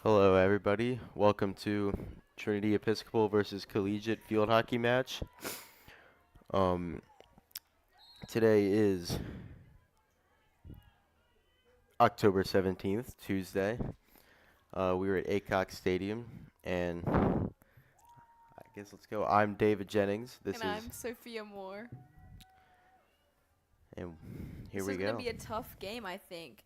Hello, everybody. Welcome to Trinity Episcopal versus Collegiate field hockey match. Um, Today is October 17th, Tuesday. We were at Aycock Stadium, and I guess let's go. I'm David Jennings. And I'm Sophia Moore. And here This we is going to go. be a tough game, I think.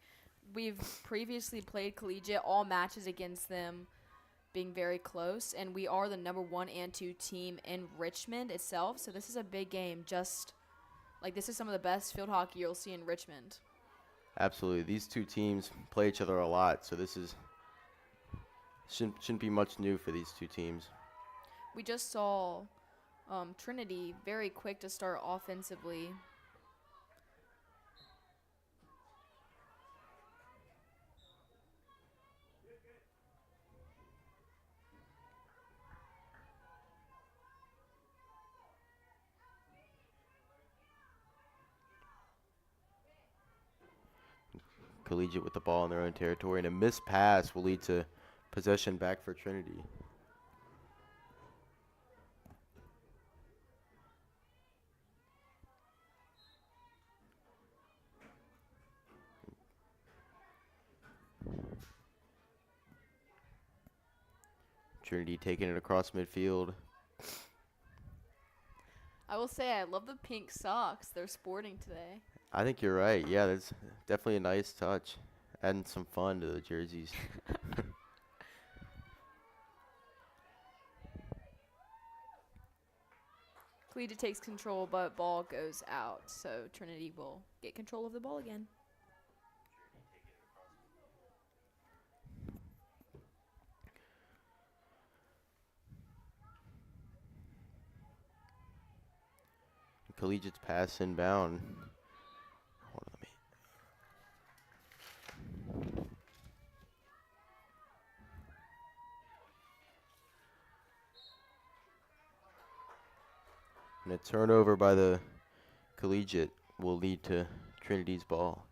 We've previously played Collegiate, all matches against them being very close, and we are the number 1 and 2 team in Richmond itself, so this is a big game. This is some of the best field hockey you'll see in Richmond. Absolutely. These two teams play each other a lot, so this is shouldn't be much new for these two teams. We just saw Trinity very quick to start offensively. Collegiate with the ball in their own territory, and a missed pass will lead to possession back for Trinity. Trinity taking it across midfield. I will say I love the pink socks they're sporting today. I think you're right. Yeah, that's definitely a nice touch. Adding some fun to the jerseys. Collegiate takes control, but ball goes out, so Trinity will get control of the ball again. Collegiate's pass inbound. Hold on, and a turnover by the Collegiate will lead to Trinity's ball.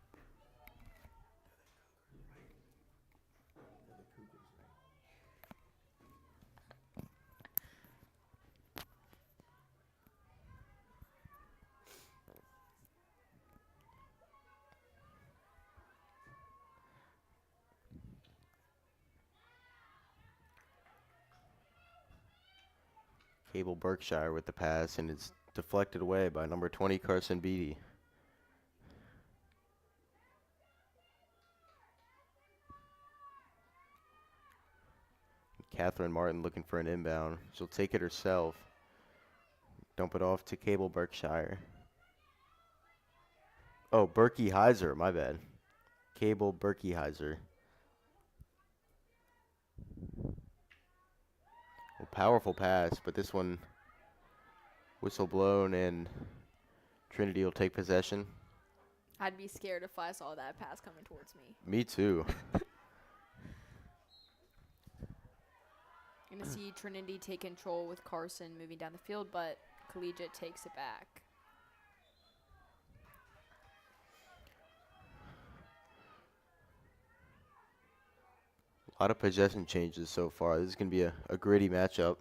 Cable Berkshire with the pass, and it's deflected away by number 20, Carson Beatty. Catherine Martin looking for an inbound. She'll take it herself. Dump it off to Cable Berkshire. Oh, Berkey Heiser, my bad. Cable Berkey Heiser. Well, powerful pass, but this one whistle blown, and Trinity will take possession. I'd be scared if I saw that pass coming towards me. Me too. Going to see Trinity take control with Carson moving down the field, but Collegiate takes it back. A lot of possession changes so far. This is going to be a gritty matchup.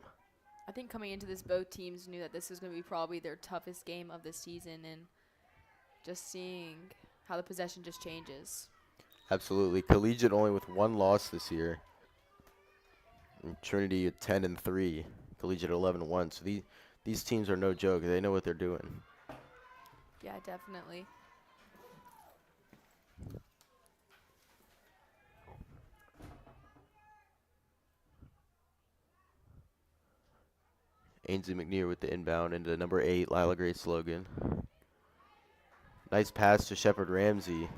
I think coming into this, both teams knew that this is going to be probably their toughest game of the season, and just seeing how the possession just changes. Absolutely. Collegiate only with one loss this year. And Trinity at 10-3. Collegiate 11-1. So these teams are no joke. They know what they're doing. Yeah, definitely. Ainsley McNear with the inbound into number 8, Lila Grace Logan. Nice pass to Shepard Ramsey,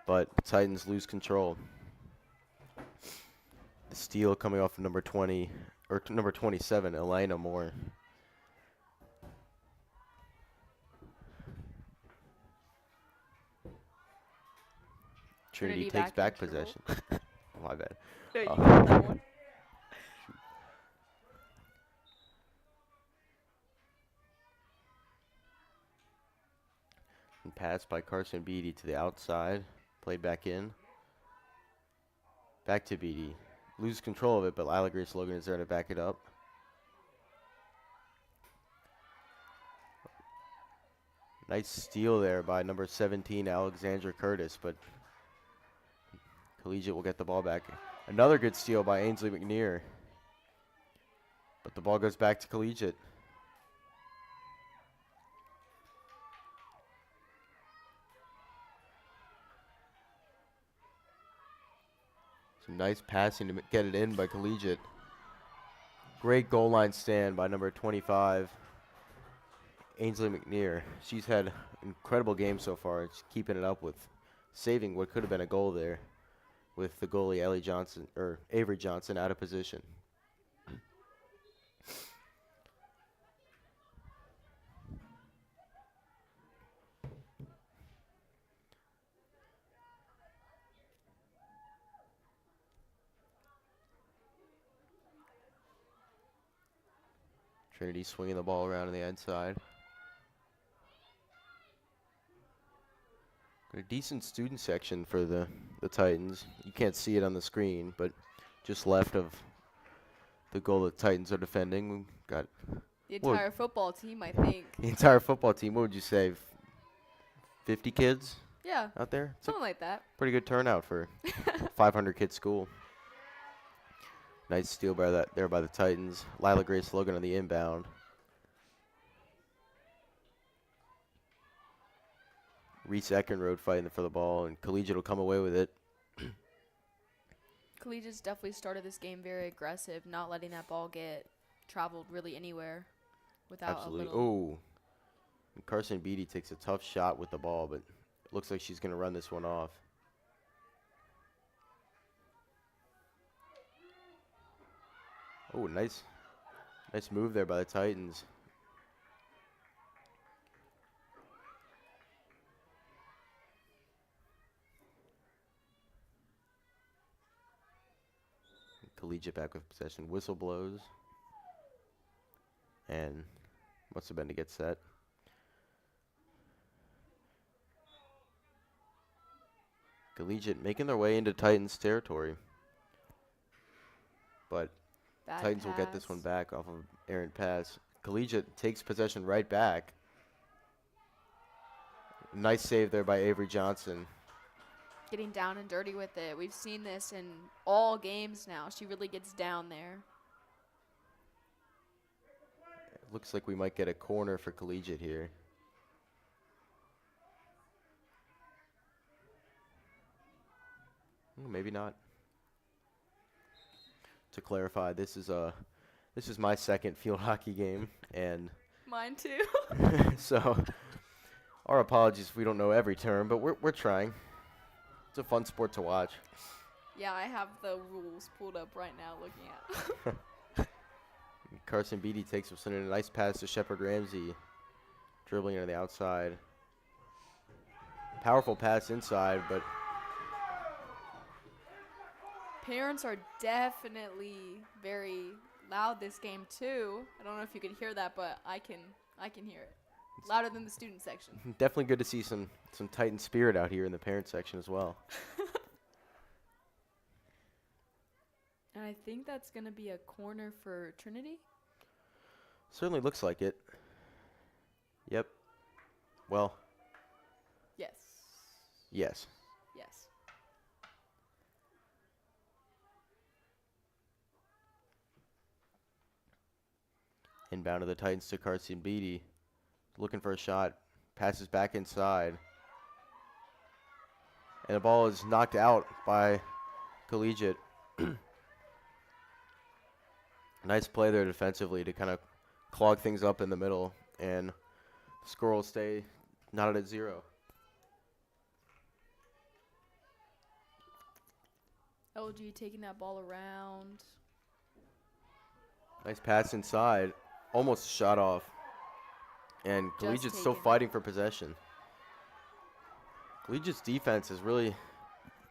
but Titans lose control. The steal coming off of number 20, or number 27, Elena Moore. Trinity takes back possession. My bad. No, you got that one. And pass by Carson Beatty to the outside. Played back in. Back to Beatty. lose control of it, but Lila Grace Logan is there to back it up. Nice steal there by number 17, Alexandra Curtis, but Collegiate will get the ball back. Another good steal by Ainsley McNear, but the ball goes back to Collegiate. Some nice passing to get it in by Collegiate. Great goal line stand by number 25, Ainsley McNear. She's had an incredible game so far. She's keeping it up with saving what could have been a goal there with the goalie Avery Johnson out of position. Trinity swinging the ball around on the inside. A decent student section for the Titans. You can't see it on the screen, but just left of the goal the Titans are defending, we've got The entire football team, I think. the entire football team. What would you say, 50 kids Yeah, out there? It's a something like that. pretty good turnout for 500 kid school. Nice steal by the Titans. Lila Grace Logan on the inbound. Reese Eckenrode fighting for the ball, and Collegiate will come away with it. Collegiate's definitely started this game very aggressive, not letting that ball get traveled really anywhere without Absolutely. a little. Oh, Carson Beatty takes a tough shot with the ball, but it looks like she's going to run this one off. Oh, nice move there by the Titans. Collegiate back with possession. Whistle blows. And must have been to get set. Collegiate making their way into Titans territory. But Bad Titans will get this pass. one back off of errant pass. Collegiate takes possession right back. Nice save there by Avery Johnson. Getting down and dirty with it. We've seen this in all games now. She really gets down there. Looks like we might get a corner for Collegiate here. Maybe not. To clarify, this is my second field hockey game, and Mine too. so our apologies if we don't know every term, but we're trying. It's a fun sport to watch. Yeah, I have the rules pulled up right now looking at. Carson Beatty takes in a nice pass to Shepard Ramsey, dribbling on the outside. Powerful pass inside, but Parents are definitely very loud this game too. I don't know if you can hear that, but I can hear it. Louder than the student section. definitely good to see some Titan spirit out here in the parent section as well. And I think that's going to be a corner for Trinity. Certainly looks like it. Yep. Well, Yes. yes. Yes. Inbound to the Titans to Carson Beatty. Looking for a shot. Passes back inside. And the ball is knocked out by Collegiate. Nice play there defensively to kind of clog things up in the middle. And the score will stay knotted at 0. LG taking that ball around. Nice pass inside. Almost shot off. And Collegiate's still taken. fighting for possession. Collegiate's defense has really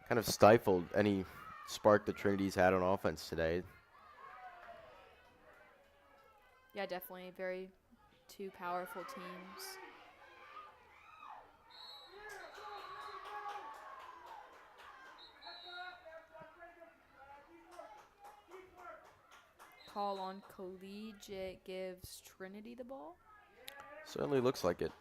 kind of stifled any spark that Trinity's had on offense today. Yeah, definitely. Very two powerful teams. call on Collegiate gives Trinity the ball. Certainly looks like it.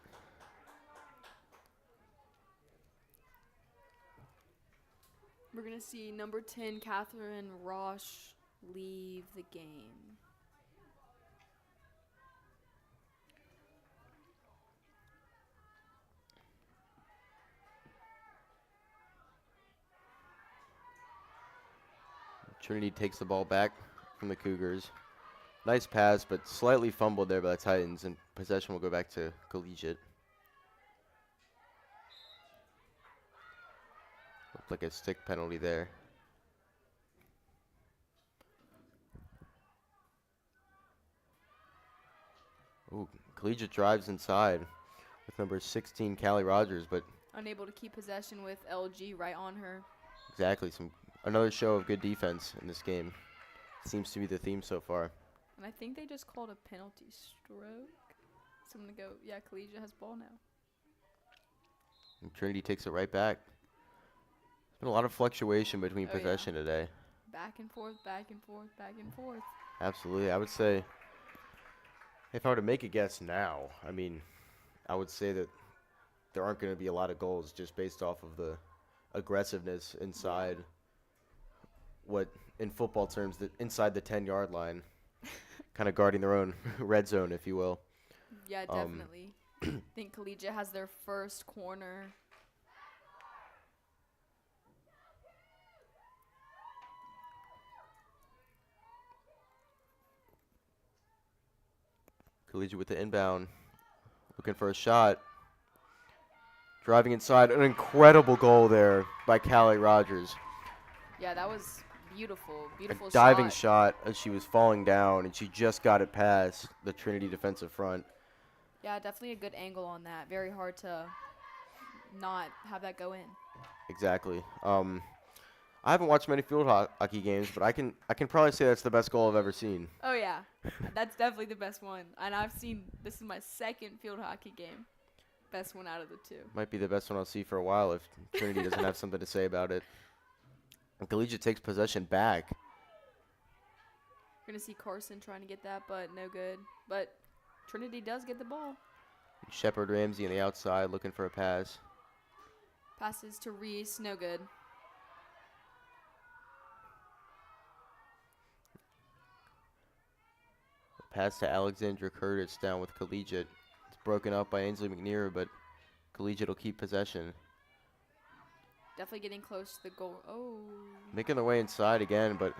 We're going to see number 10, Catherine Roche, leave the game. Trinity takes the ball back from the Cougars. Nice pass, but slightly fumbled there by the Titans, and possession will go back to Collegiate. Looked like a stick penalty there. Ooh, Collegiate drives inside with number 16, Callie Rogers, but Unable to keep possession with LG right on her. exactly, another show of good defense in this game. Seems to be the theme so far. And I think they just called a penalty stroke. So I'm going to go, yeah, Collegiate has ball now. And Trinity takes it right back. There's been a lot of fluctuation between Oh, yeah. possession today. Back and forth, back and forth, back and forth. Absolutely. I would say, if I were to make a guess now, I mean, I would say that there aren't going to be a lot of goals just based off of the aggressiveness inside what, in football terms, inside the 10-yard line, kind of guarding their own red zone, if you will. Yeah, definitely. I think Collegiate has their first corner. Collegiate with the inbound, looking for a shot. Driving inside, an incredible goal there by Callie Rogers. Yeah, that was beautiful. Beautiful A diving shot as she was falling down, and she just got it past the Trinity defensive front. Yeah, definitely a good angle on that. Very hard to not have that go in. Exactly. I haven't watched many field hockey games, but I can probably say that's the best goal I've ever seen. Oh, yeah. That's definitely the best one. And this is my second field hockey game. Best one out of the two. Might be the best one I'll see for a while if Trinity doesn't have something to say about it. And Collegiate takes possession back. We're going to see Carson trying to get that, but no good. But Trinity does get the ball. Shepard Ramsey on the outside looking for a pass. Passes to Reese, no good. Pass to Alexandra Curtis down with Collegiate. It's broken up by Ainsley McNear, but Collegiate will keep possession. Definitely getting close to the goal. Oh. Making their way inside again, but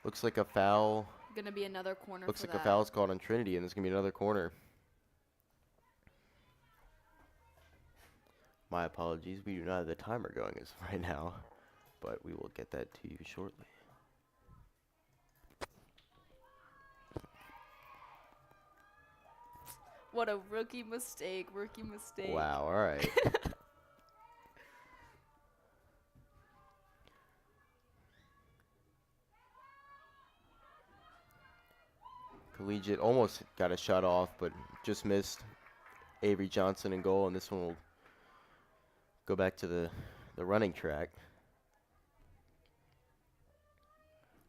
looks like a foul. Going to be another corner Looks for like that. a foul is called on Trinity, and there's going to be another corner. My apologies. We do not have the timer going as right now, but we will get that to you shortly. What a rookie mistake. Rookie mistake. Wow, all right. Collegiate almost got a shot off, but just missed Avery Johnson in goal, and this one will go back to the running track.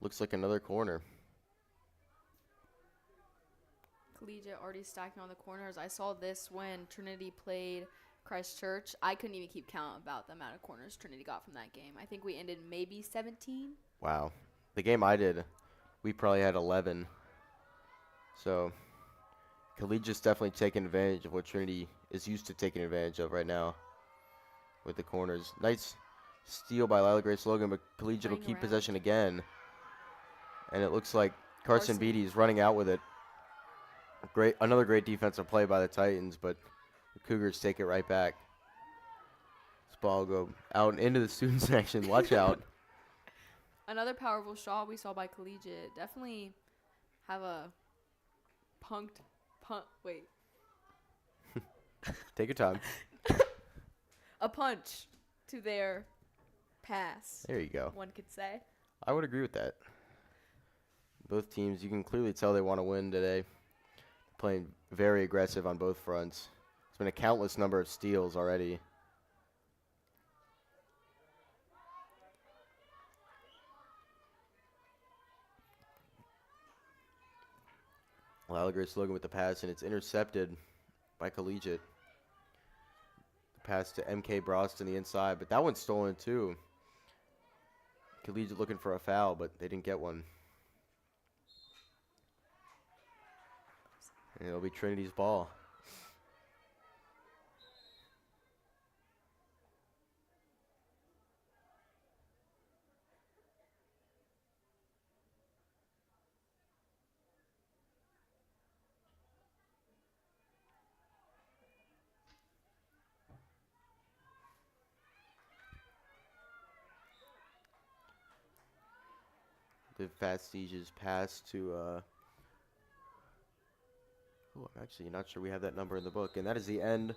Looks like another corner. Collegiate already stacking on the corners. I saw this when Trinity played Christchurch. I couldn't even keep count about the amount of corners Trinity got from that game. I think we ended maybe 17. Wow. The game I did, we probably had 11. So Collegiate's definitely taking advantage of what Trinity is used to taking advantage of right now with the corners. Nice steal by Lila Grace Logan, but Collegiate will Running keep around. possession again. And it looks like Carson Beatty is running out with it. Another great defensive play by the Titans, but the Cougars take it right back. This ball will go out and into the student section. Watch out. Another powerful shot we saw by Collegiate. Definitely have a wait. Take your time. A punch to their pass. There you go. One could say. I would agree with that. Both teams, you can clearly tell they want to win today. Playing very aggressive on both fronts. There's been a countless number of steals already. Gallagher Slogan with the pass, and it's intercepted by Collegiate. Pass to MK Brost on the inside, but that one's stolen too. Collegiate looking for a foul, but they didn't get one. And it'll be Trinity's ball. The Fast Siege's pass to, I'm actually not sure we have that number in the book. And that is the end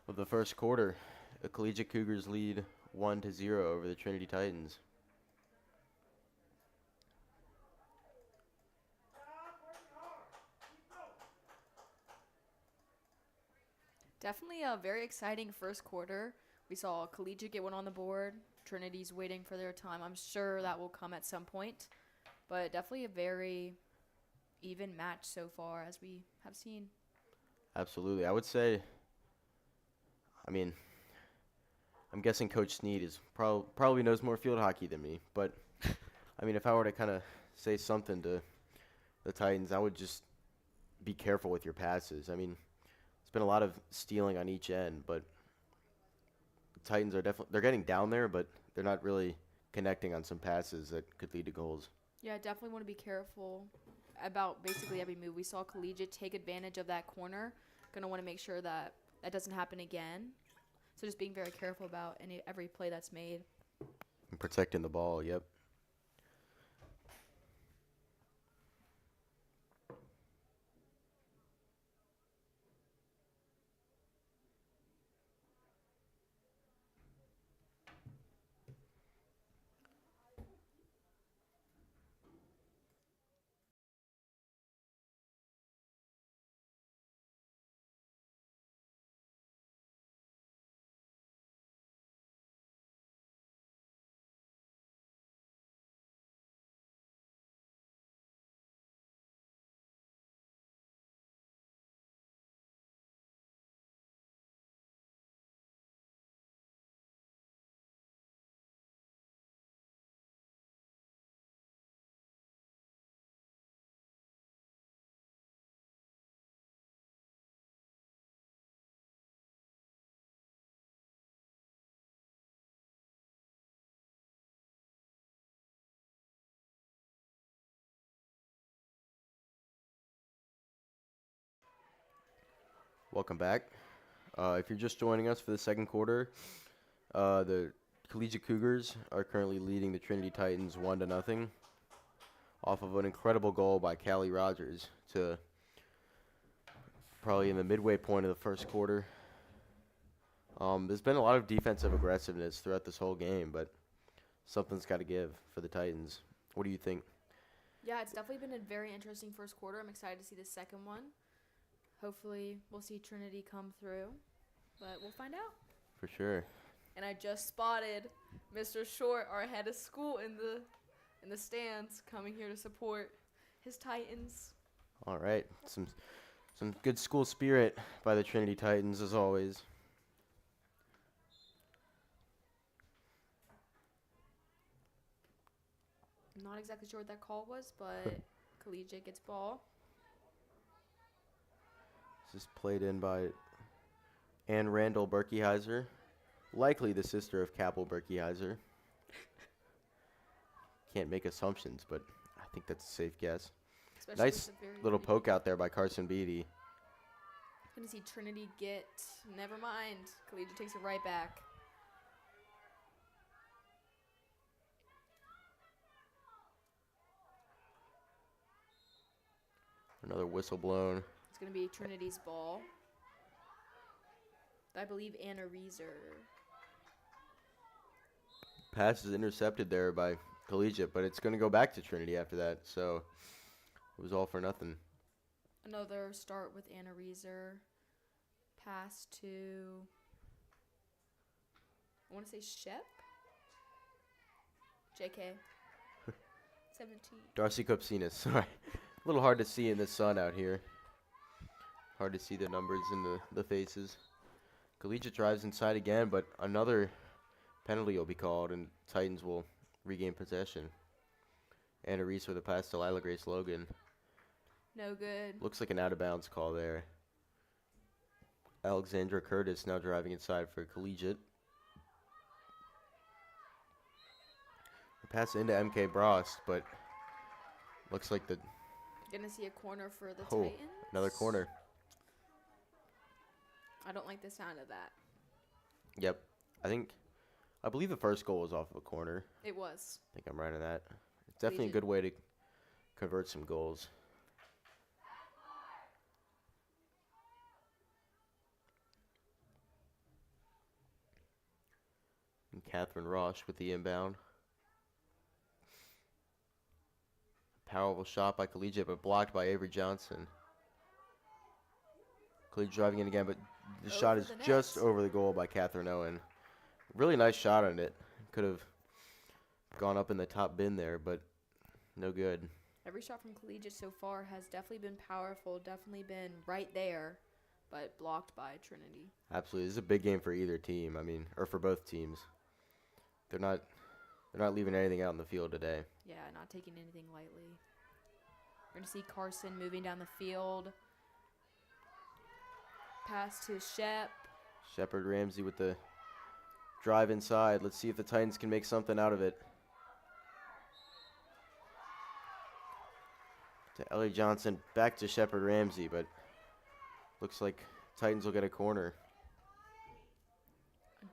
of the first quarter. The Collegiate Cougars lead 1-0 over the Trinity Titans. Definitely a very exciting first quarter. We saw Collegiate get one on the board. Trinity's waiting for their time. I'm sure that will come at some point. But definitely a very even match so far, as we have seen. Absolutely. I would say, I mean, I'm guessing Coach Snead is probably knows more field hockey than me. But, I mean, if I were to kind of say something to the Titans, I would just be careful with your passes. I mean, it's been a lot of stealing on each end, but the Titans are definitely, they're getting down there, but they're not really connecting on some passes that could lead to goals. Yeah, definitely want to be careful about basically every move. We saw Collegiate take advantage of that corner. Going to want to make sure that that doesn't happen again. So just being very careful about every play that's made. And protecting the ball, yep. Welcome back. If you're just joining us for the second quarter, the Collegiate Cougars are currently leading the Trinity Titans 1-0 off of an incredible goal by Callie Rogers to probably in the midway point of the first quarter. There's been a lot of defensive aggressiveness throughout this whole game, but something's got to give for the Titans. What do you think? Yeah, it's definitely been a very interesting first quarter. I'm excited to see the second one. Hopefully, we'll see Trinity come through, but we'll find out. For sure. And I just spotted Mr. Short, our head of school, in the stands, coming here to support his Titans. All right. Some good school spirit by the Trinity Titans, as always. I'm not exactly sure what that call was, but Collegiate gets ball. This is played in by Ann Randall Berkeyheiser, likely the sister of Capel Berkeyheiser. Can't make assumptions, but I think that's a safe guess. Especially Nice little poke out there by Carson Beatty. Gonna see Trinity get. Never mind. Collegiate takes it right back. Another whistle blown. It's going to be Trinity's ball. I believe Anna Reeser. Pass is intercepted there by Collegiate, but it's going to go back to Trinity after that. So it was all for nothing. Another start with Anna Reeser. Pass to, I want to say Shep? JK. 17. Darcy Kopsinas. Sorry. little hard to see in the sun out here. Hard to see the numbers in the faces. Collegiate drives inside again, but another penalty will be called, and Titans will regain possession. Anna Reese with a pass to Lila Grace Logan. No good. Looks like an out-of-bounds call there. Alexandra Curtis now driving inside for Collegiate. Pass into MK Brost, but looks like the... Gonna see a corner for the Oh, Titans. another corner. I don't like the sound of that. Yep. I believe the first goal was off of a corner. It was. I think I'm right on that. It's definitely a good way to convert some goals. And Catherine Roche with the inbound. Powerful shot by Collegiate, but blocked by Avery Johnson. Collegiate driving in again, but the shot is just over the goal by Catherine Owen. Really nice shot on it. Could have gone up in the top bin there, but no good. Every shot from Collegiate so far has definitely been powerful, definitely been right there, but blocked by Trinity. Absolutely. This is a big game for either team. I mean, or for both teams. They're not leaving anything out in the field today. Yeah, not taking anything lightly. We're going to see Carson moving down the field. Pass to Shep. Shepard Ramsey with the drive inside. Let's see if the Titans can make something out of it. To Ellie Johnson, back to Shepard Ramsey, but looks like Titans will get a corner.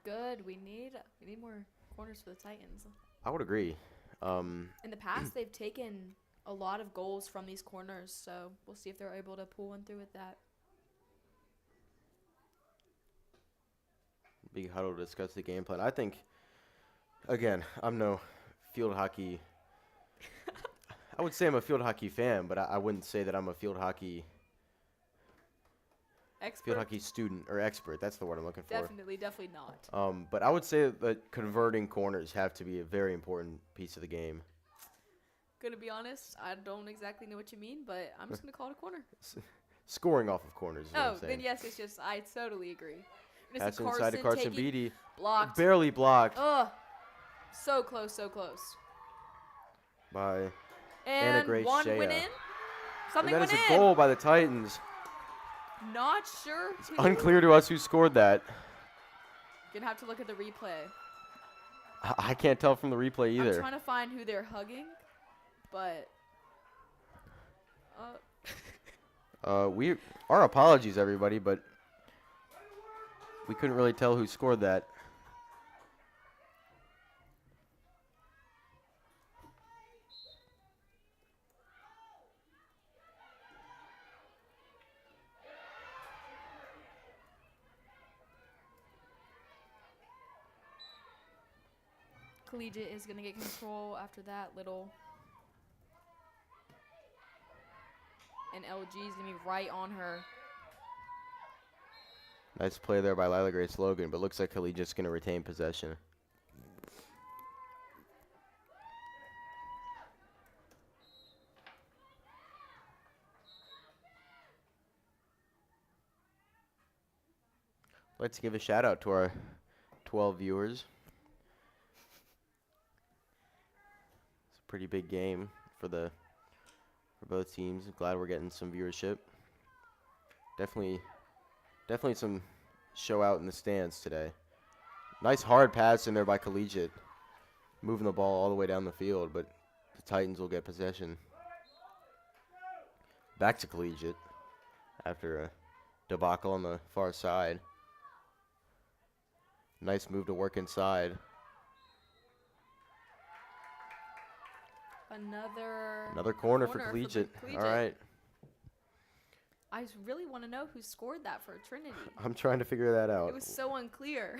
Good. We need more corners for the Titans. I would agree. In the past, they've taken a lot of goals from these corners, so we'll see if they're able to pull one through with that. Big huddle to discuss the game plan. I think, again, I'm no field hockey. I would say I'm a field hockey fan, but I wouldn't say that I'm a field hockey student or expert. That's the word I'm looking for. Definitely not. But I would say that converting corners have to be a very important piece of the game. Gonna be honest, I don't exactly know what you mean, but I'm just gonna call it a corner. Scoring off of corners is what I'm saying. Then yes, it's just I totally agree. Pass inside to Carson Beatty. Blocked. Barely blocked. Ugh. So close, so close. By And Anna Grace one Shea. went in. Something And that went is in. a goal by the Titans. Not sure. It's unclear to us who scored that. Gonna have to look at the replay. I can't tell from the replay either. I'm trying to find who they're hugging, but our apologies, everybody, but we couldn't really tell who scored that. Collegiate is gonna get control after that little. And LG is gonna be right on her. Nice play there by Lila Grace Logan, but looks like Collegiate's going to retain possession. Let's give a shout out to our 12 viewers. It's a pretty big game for both teams. Glad we're getting some viewership. Definitely some show out in the stands today. Nice hard pass in there by Collegiate. Moving the ball all the way down the field, but the Titans will get possession. Back to Collegiate after a debacle on the far side. Nice move to work inside. Another corner for Collegiate. All right. I really want to know who scored that for Trinity. I'm trying to figure that out. It was so unclear.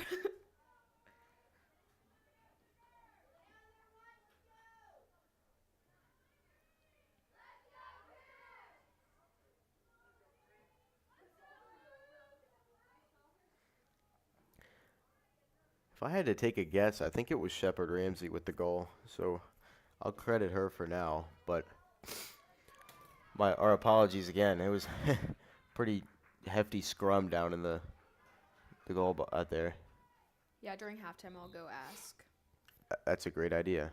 If I had to take a guess, I think it was Shepard Ramsey with the goal. So I'll credit her for now. But Our apologies again. It was pretty hefty scrum down in the out there. Yeah, during halftime, I'll go ask That's a great idea.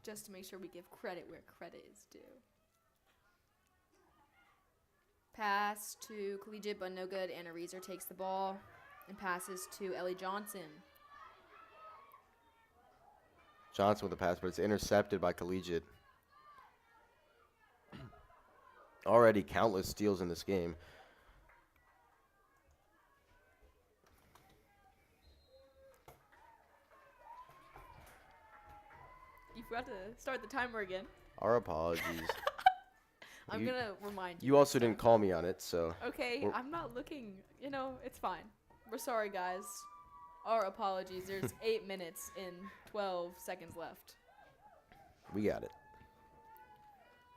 just to make sure we give credit where credit is due. Pass to Collegiate, but no good. Anna Reeser takes the ball and passes to Ellie Johnson. Johnson with the pass, but it's intercepted by Collegiate. Already countless steals in this game. You forgot to start the timer again. Our apologies. I'm going to remind you. You also didn't call me on it, so. Okay, I'm not looking. It's fine. We're sorry, guys. Our apologies. There's 8 minutes and 12 seconds left. We got it.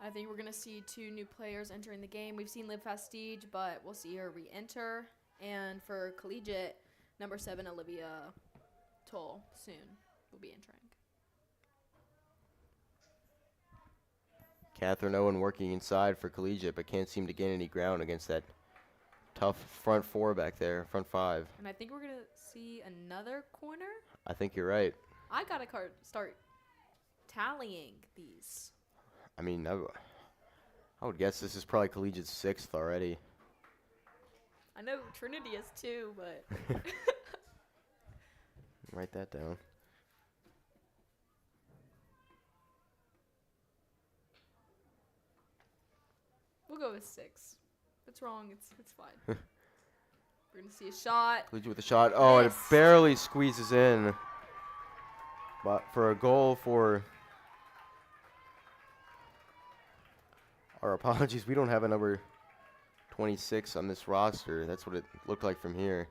I think we're going to see 2 new players entering the game. We've seen Liv Fastige, but we'll see her re-enter. And for Collegiate, number 7, Olivia Toll, soon will be entering. Catherine Owen working inside for Collegiate, but can't seem to gain any ground against that tough front 4 back there, front 5. And I think we're going to see another corner. I think you're right. I got to start tallying these. I mean, I would guess this is probably Collegiate's 6th already. I know Trinity is too, but Write that down. we'll go with 6. If it's wrong, it's fine. We're going to see a shot. Collegiate with a shot. Oh, and it Missed. barely squeezes in. But for a goal for... Our apologies, we don't have a number 26 on this roster. That's what it looked like from here.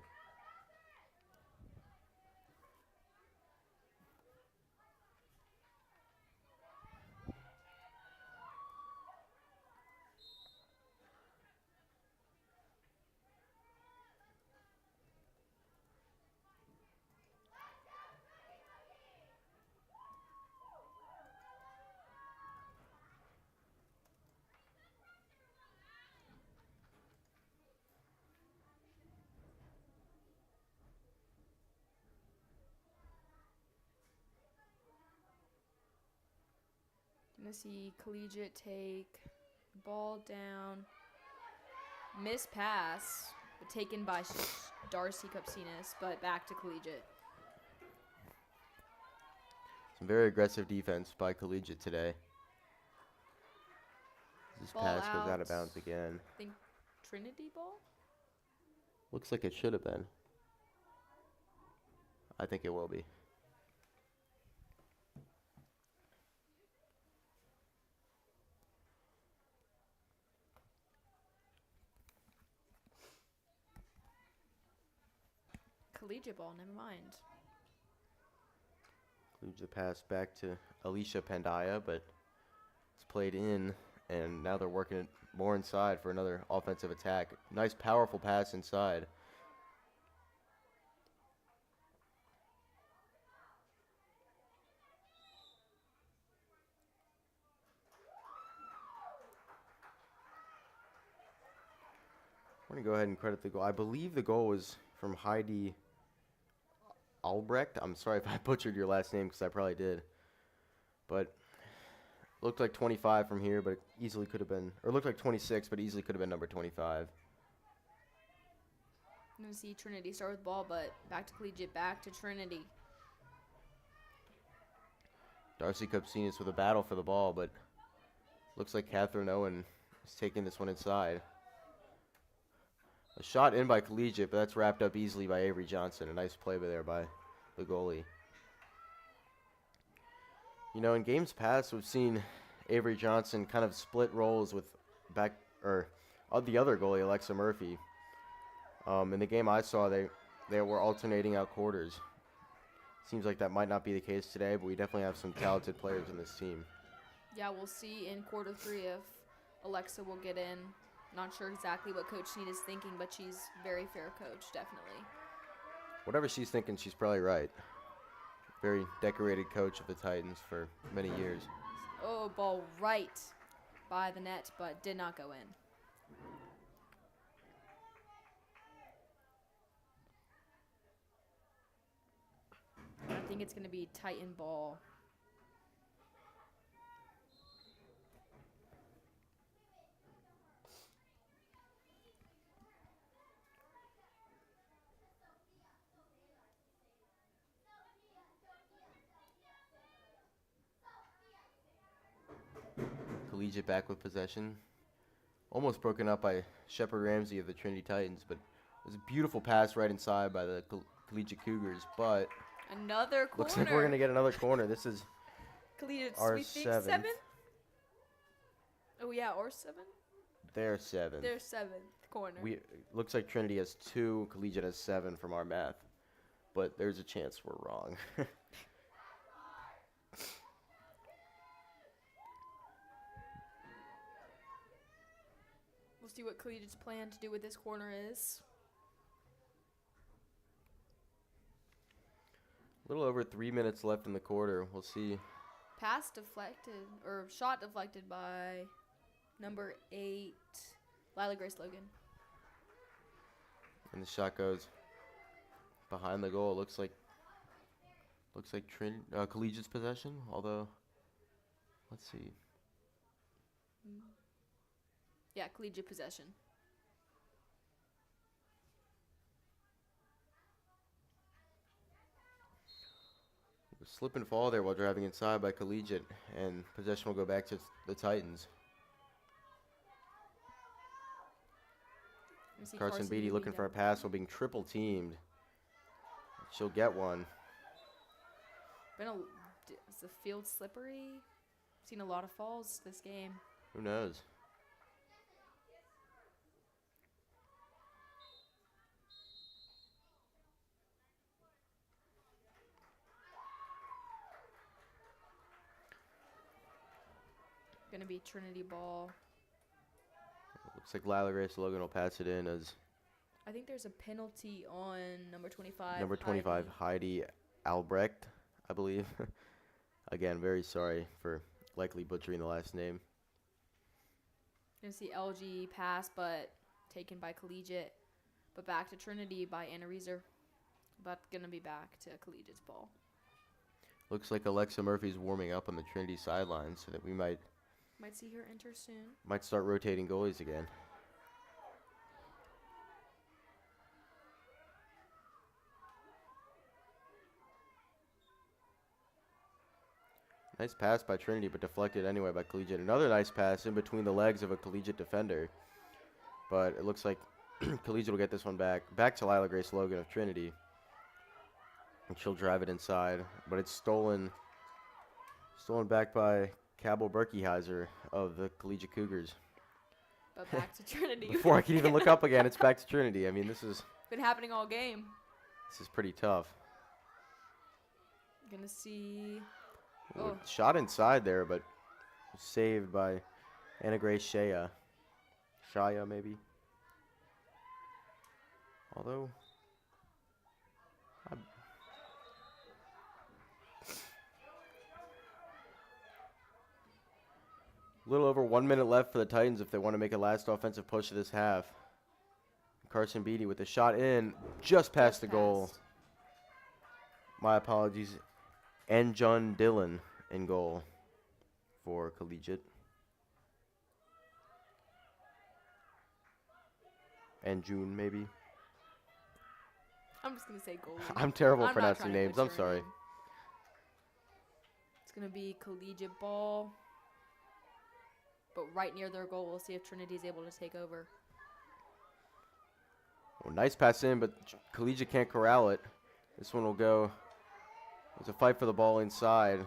Gonna see Collegiate take the ball down. Miss pass, but taken by Darcy Cupsinas, but back to Collegiate. Some very aggressive defense by Collegiate today. This Ball pass goes out out. of bounds again. I think Trinity ball? Looks like it should have been. I think it will be. Collegiate ball, never mind. Collegiate pass back to Alicia Pandaya, but it's played in, and now they're working it more inside for another offensive attack. Nice, powerful pass inside. I'm going to go ahead and credit the goal. I believe the goal was from Heidi Albrecht. I'm sorry if I butchered your last name because I probably did. But looked like 25 from here, but it easily could have been, or looked like 26, but easily could have been number 25. I'm going to see Trinity start with the ball, but back to Collegiate, back to Trinity. Darcy Cupsinas with a battle for the ball, but looks like Catherine Owen is taking this one inside. A shot in by Collegiate, but that's wrapped up easily by Avery Johnson. A nice play there by the goalie. You know, in games past, we've seen Avery Johnson kind of split roles with the other goalie, Alexa Murphy. In the game I saw, they were alternating out quarters. Seems like that might not be the case today, but we definitely have some talented players in this team. Yeah, we'll see in quarter 3 if Alexa will get in. Not sure exactly what Coach Snead is thinking, but she's very fair coach, definitely. Whatever she's thinking, she's probably right. Very decorated coach of the Titans for many years. Oh, ball right by the net, but did not go in. I think it's going to be Titan ball. Collegiate back with possession. Almost broken up by Shepard Ramsey of the Trinity Titans, but it was a beautiful pass right inside by the Collegiate Cougars, but Another corner. looks like we're going to get another corner. This is Collegiate our Sweet Think seventh. 7? Oh, yeah, or 7? Their seventh. Their 7th corner. Looks like Trinity has 2, Collegiate has 7 from our math, but there's a chance we're wrong. We'll see what Collegiate's plan to do with this corner is. A little over 3 minutes left in the quarter. We'll see. Pass deflected, or shot deflected by number 8, Lila Grace Logan. And the shot goes behind the goal. Looks like Collegiate's possession. Although, let's see. Yeah, Collegiate possession. Slip and fall there while driving inside by Collegiate, and possession will go back to the Titans. Carson Beatty looking for a pass while being triple teamed. She'll get one. Is the field slippery? Seen a lot of falls this game. Who knows? Gonna be Trinity ball. Looks like Lila Grace Logan will pass it in as I think there's a penalty on number 25. number 25, Heidi Albrecht, I believe. Again, very sorry for likely butchering the last name. Gonna see LG pass, but taken by Collegiate. But back to Trinity by Anna Reeser. But gonna be back to Collegiate's ball. Looks like Alexa Murphy's warming up on the Trinity sideline, so that we might see her enter soon. Might start rotating goalies again. Nice pass by Trinity, but deflected anyway by Collegiate. Another nice pass in between the legs of a Collegiate defender. But it looks like Collegiate will get this one back. Back to Lila Grace Logan of Trinity. And she'll drive it inside. But it's stolen back by Cabell Berkeyheiser of the Collegiate Cougars. But back to Trinity. Before I can even look up again, it's back to Trinity. I mean, this is been happening all game. This is pretty tough. Gonna see. Ooh, shot inside there, but saved by Anna Grace Shaya. Shaya, maybe. Although, a little over 1 minute left for the Titans if they want to make a last offensive push of this half. Carson Beatty with the shot in, just past the goal. My apologies. And John Dillon in goal for Collegiate. And June, maybe. I'm just going to say goalie. I'm terrible at pronouncing names. I'm sorry. It's going to be Collegiate ball. But right near their goal, we'll see if Trinity's able to take over. Well, nice pass in, but Collegiate can't corral it. This one will go. It's a fight for the ball inside.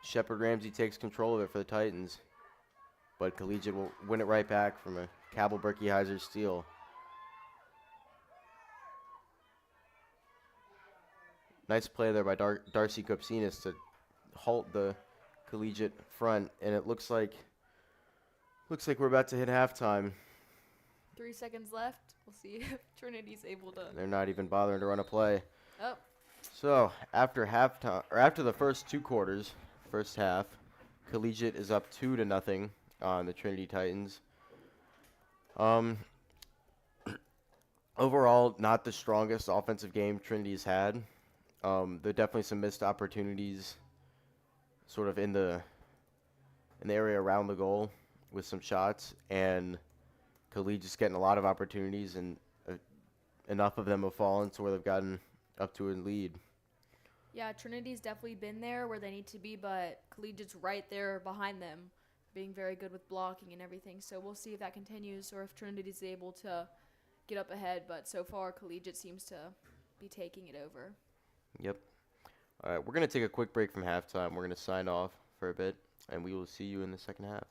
Shepard Ramsey takes control of it for the Titans. But Collegiate will win it right back from a Cabell Berkeyheiser steal. Nice play there by Darcy Kopsinis to halt the Collegiate front, and it looks like we're about to hit halftime. 3 seconds left. We'll see if Trinity's able to. They're not even bothering to run a play. Oh. So after halftime, or after the first 2 quarters, first half, Collegiate is up 2-0 on the Trinity Titans. Um, Overall, not the strongest offensive game Trinity's had. There are definitely some missed opportunities, sort of in the area around the goal with some shots, and Collegiate's getting a lot of opportunities, and enough of them have fallen to where they've gotten up to a lead. Yeah, Trinity's definitely been there where they need to be, but Collegiate's right there behind them, being very good with blocking and everything. So we'll see if that continues or if Trinity's able to get up ahead. But so far, Collegiate seems to be taking it over. Yep. All right, we're going to take a quick break from halftime. We're going to sign off for a bit, and we will see you in the second half.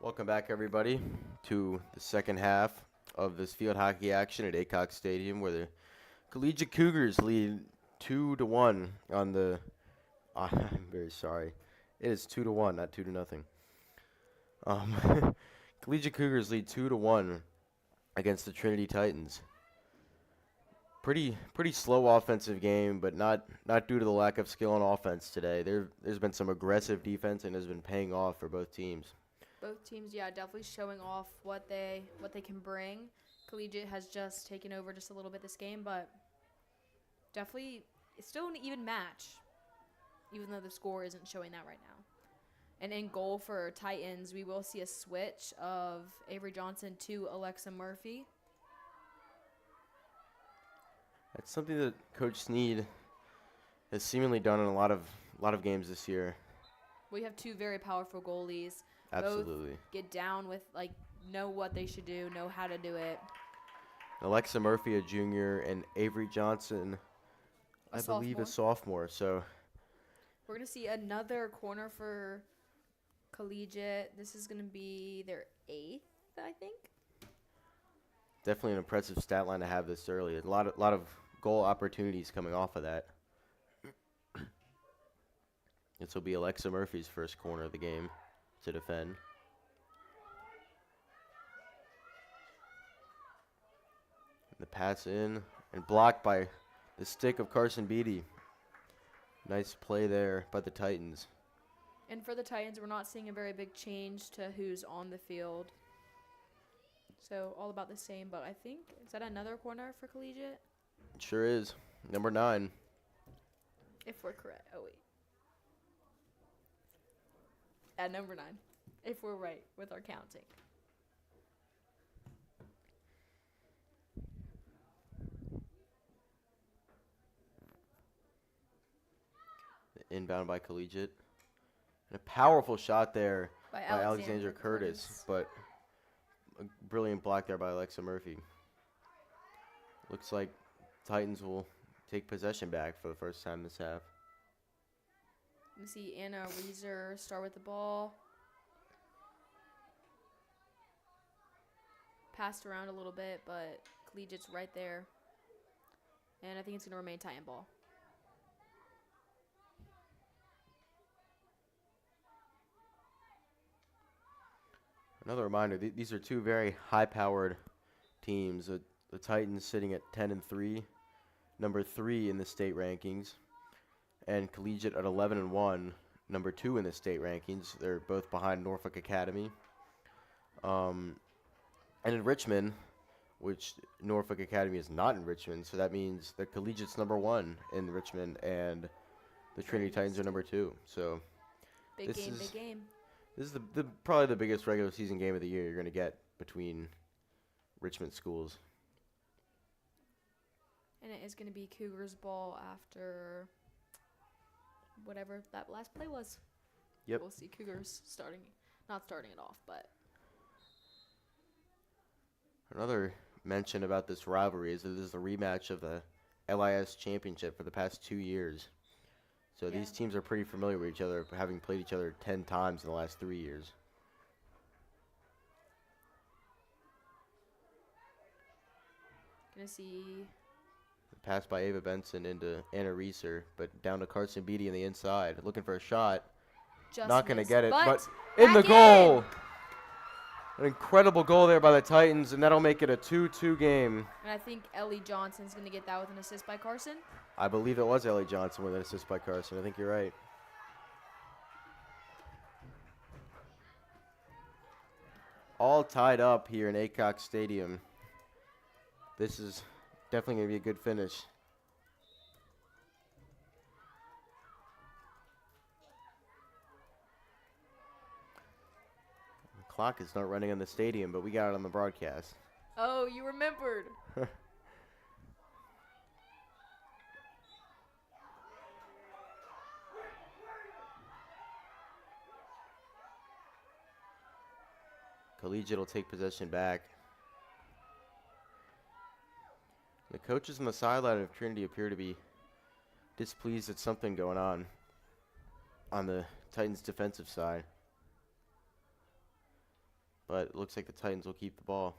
Welcome back, everybody, to the second half of this field hockey action at Aycock Stadium, where the Collegiate Cougars lead 2-1 on the. I'm very sorry. It is 2-1, not 2-0. Um, Collegiate Cougars lead 2-1 against the Trinity Titans. Pretty slow offensive game, but not due to the lack of skill on offense today. There's been some aggressive defense and has been paying off for both teams. Both teams, yeah, definitely showing off what they can bring. Collegiate has just taken over just a little bit this game, but definitely it's still an even match, even though the score isn't showing that right now. And in goal for Titans, we will see a switch of Avery Johnson to Alexa Murphy. That's something that Coach Sneed has seemingly done in a lot of games this year. We have two very powerful goalies. Absolutely. Both get down with, know what they should do, know how to do it. Alexa Murphy, a junior, and Avery Johnson, I believe, a sophomore. So we're going to see another corner for Collegiate. This is going to be their 8th, I think. Definitely an impressive stat line to have this early. A lot of goal opportunities coming off of that. This will be Alexa Murphy's first corner of the game to defend. The pass in and blocked by the stick of Carson Beatty. Nice play there by the Titans. And for the Titans, we're not seeing a very big change to who's on the field. So all about the same, but I think, is that another corner for Collegiate? It sure is. Number 9. If we're correct. Oh, wait. At number 9. If we're right with our counting. Inbound by Collegiate. And a powerful shot there By Alexandra Curtis, but a brilliant block there by Alexa Murphy. Looks like Titans will take possession back for the first time this half. You see Anna Reeser start with the ball. Passed around a little bit, but Collegiate's right there. And I think it's going to remain Titan ball. Another reminder, these are two very high-powered teams. The Titans sitting at 10-3, number 3 in the state rankings, and Collegiate at 11-1, number 2 in the state rankings. They're both behind Norfolk Academy. And in Richmond, which Norfolk Academy is not in Richmond, so that means that Collegiate's number 1 in Richmond, and the Trinity Titans are number 2. So big game. This is probably the biggest regular season game of the year you're going to get between Richmond schools. And it is going to be Cougars ball after whatever that last play was. Yep. We'll see Cougars not starting it off, but. Another mention about this rivalry is that this is a rematch of the LIS championship for the past 2 years. So these teams are pretty familiar with each other, having played each other 10 times in the last 3 years. Gonna see. Pass by Ava Benson into Anna Reeser, but down to Carson Beatty on the inside, looking for a shot. Just not going to missed, get it, but in the goal! An incredible goal there by the Titans, and that'll make it a 2-2 game. And I think Ellie Johnson's going to get that with an assist by Carson. I believe it was Ellie Johnson with an assist by Carson. I think you're right. All tied up here in Aycock Stadium. This is definitely going to be a good finish. The clock is not running in the stadium, but we got it on the broadcast. Oh, you remembered. Collegiate will take possession back. The coaches on the sideline of Trinity appear to be displeased at something going on the Titans' defensive side. But it looks like the Titans will keep the ball.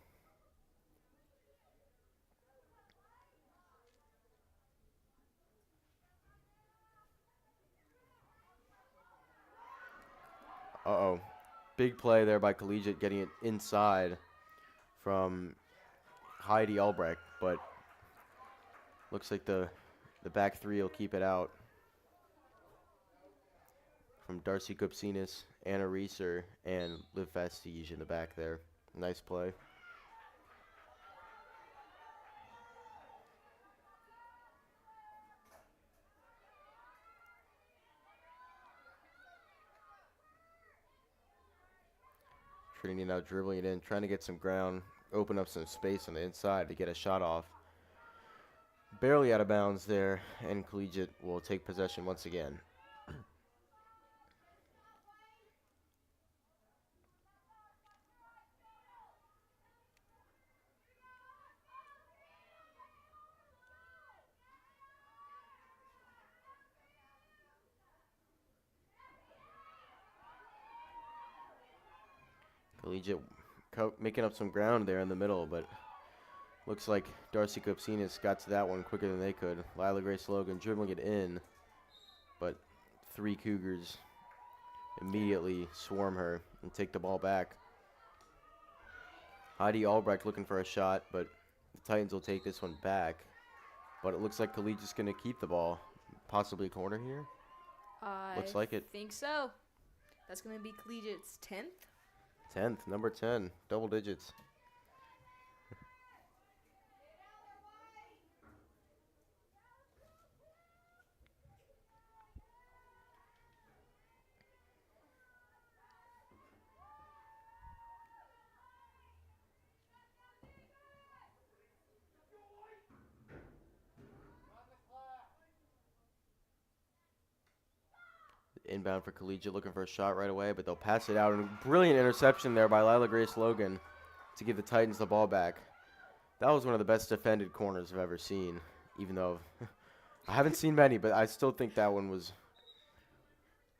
Uh-oh. Big play there by Collegiate getting it inside from Heidi Albrecht, but looks like the back three will keep it out. From Darcy Kupsinis, Anna Reeser, and Liv Fastige in the back there. Nice play. Trinity now dribbling it in, trying to get some ground, open up some space on the inside to get a shot off. Barely out of bounds there, and Collegiate will take possession once again. Collegiate making up some ground there in the middle, but looks like Darcy Kopsinas got to that one quicker than they could. Lila Grace Logan dribbling it in, but 3 Cougars immediately swarm her and take the ball back. Heidi Albrecht looking for a shot, but the Titans will take this one back. But it looks like Collegiate's going to keep the ball. Possibly a corner here? Looks like it. I think so. That's going to be Collegiate's 10th. 10th, number 10, double digits. Inbound for Collegiate, looking for a shot right away, but they'll pass it out. And a brilliant interception there by Lila Grace Logan to give the Titans the ball back. That was one of the best defended corners I've ever seen, even though I haven't seen many, but I still think that one was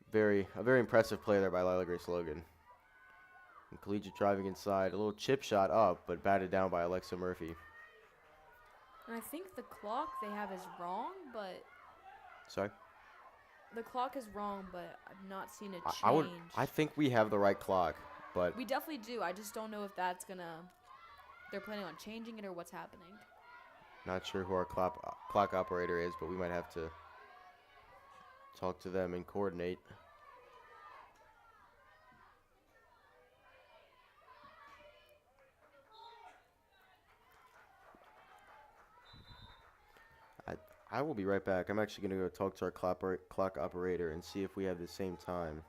a very impressive play there by Lila Grace Logan. And Collegiate driving inside, a little chip shot up, but batted down by Alexa Murphy. And I think the clock they have is wrong, but Sorry? the clock is wrong, but I've not seen it change. I think we have the right clock, but We definitely do. I just don't know if that's they're planning on changing it or what's happening. not sure who our clock operator is, but we might have to talk to them and coordinate. I will be right back. I'm actually going to go talk to our clock operator and see if we have the same time.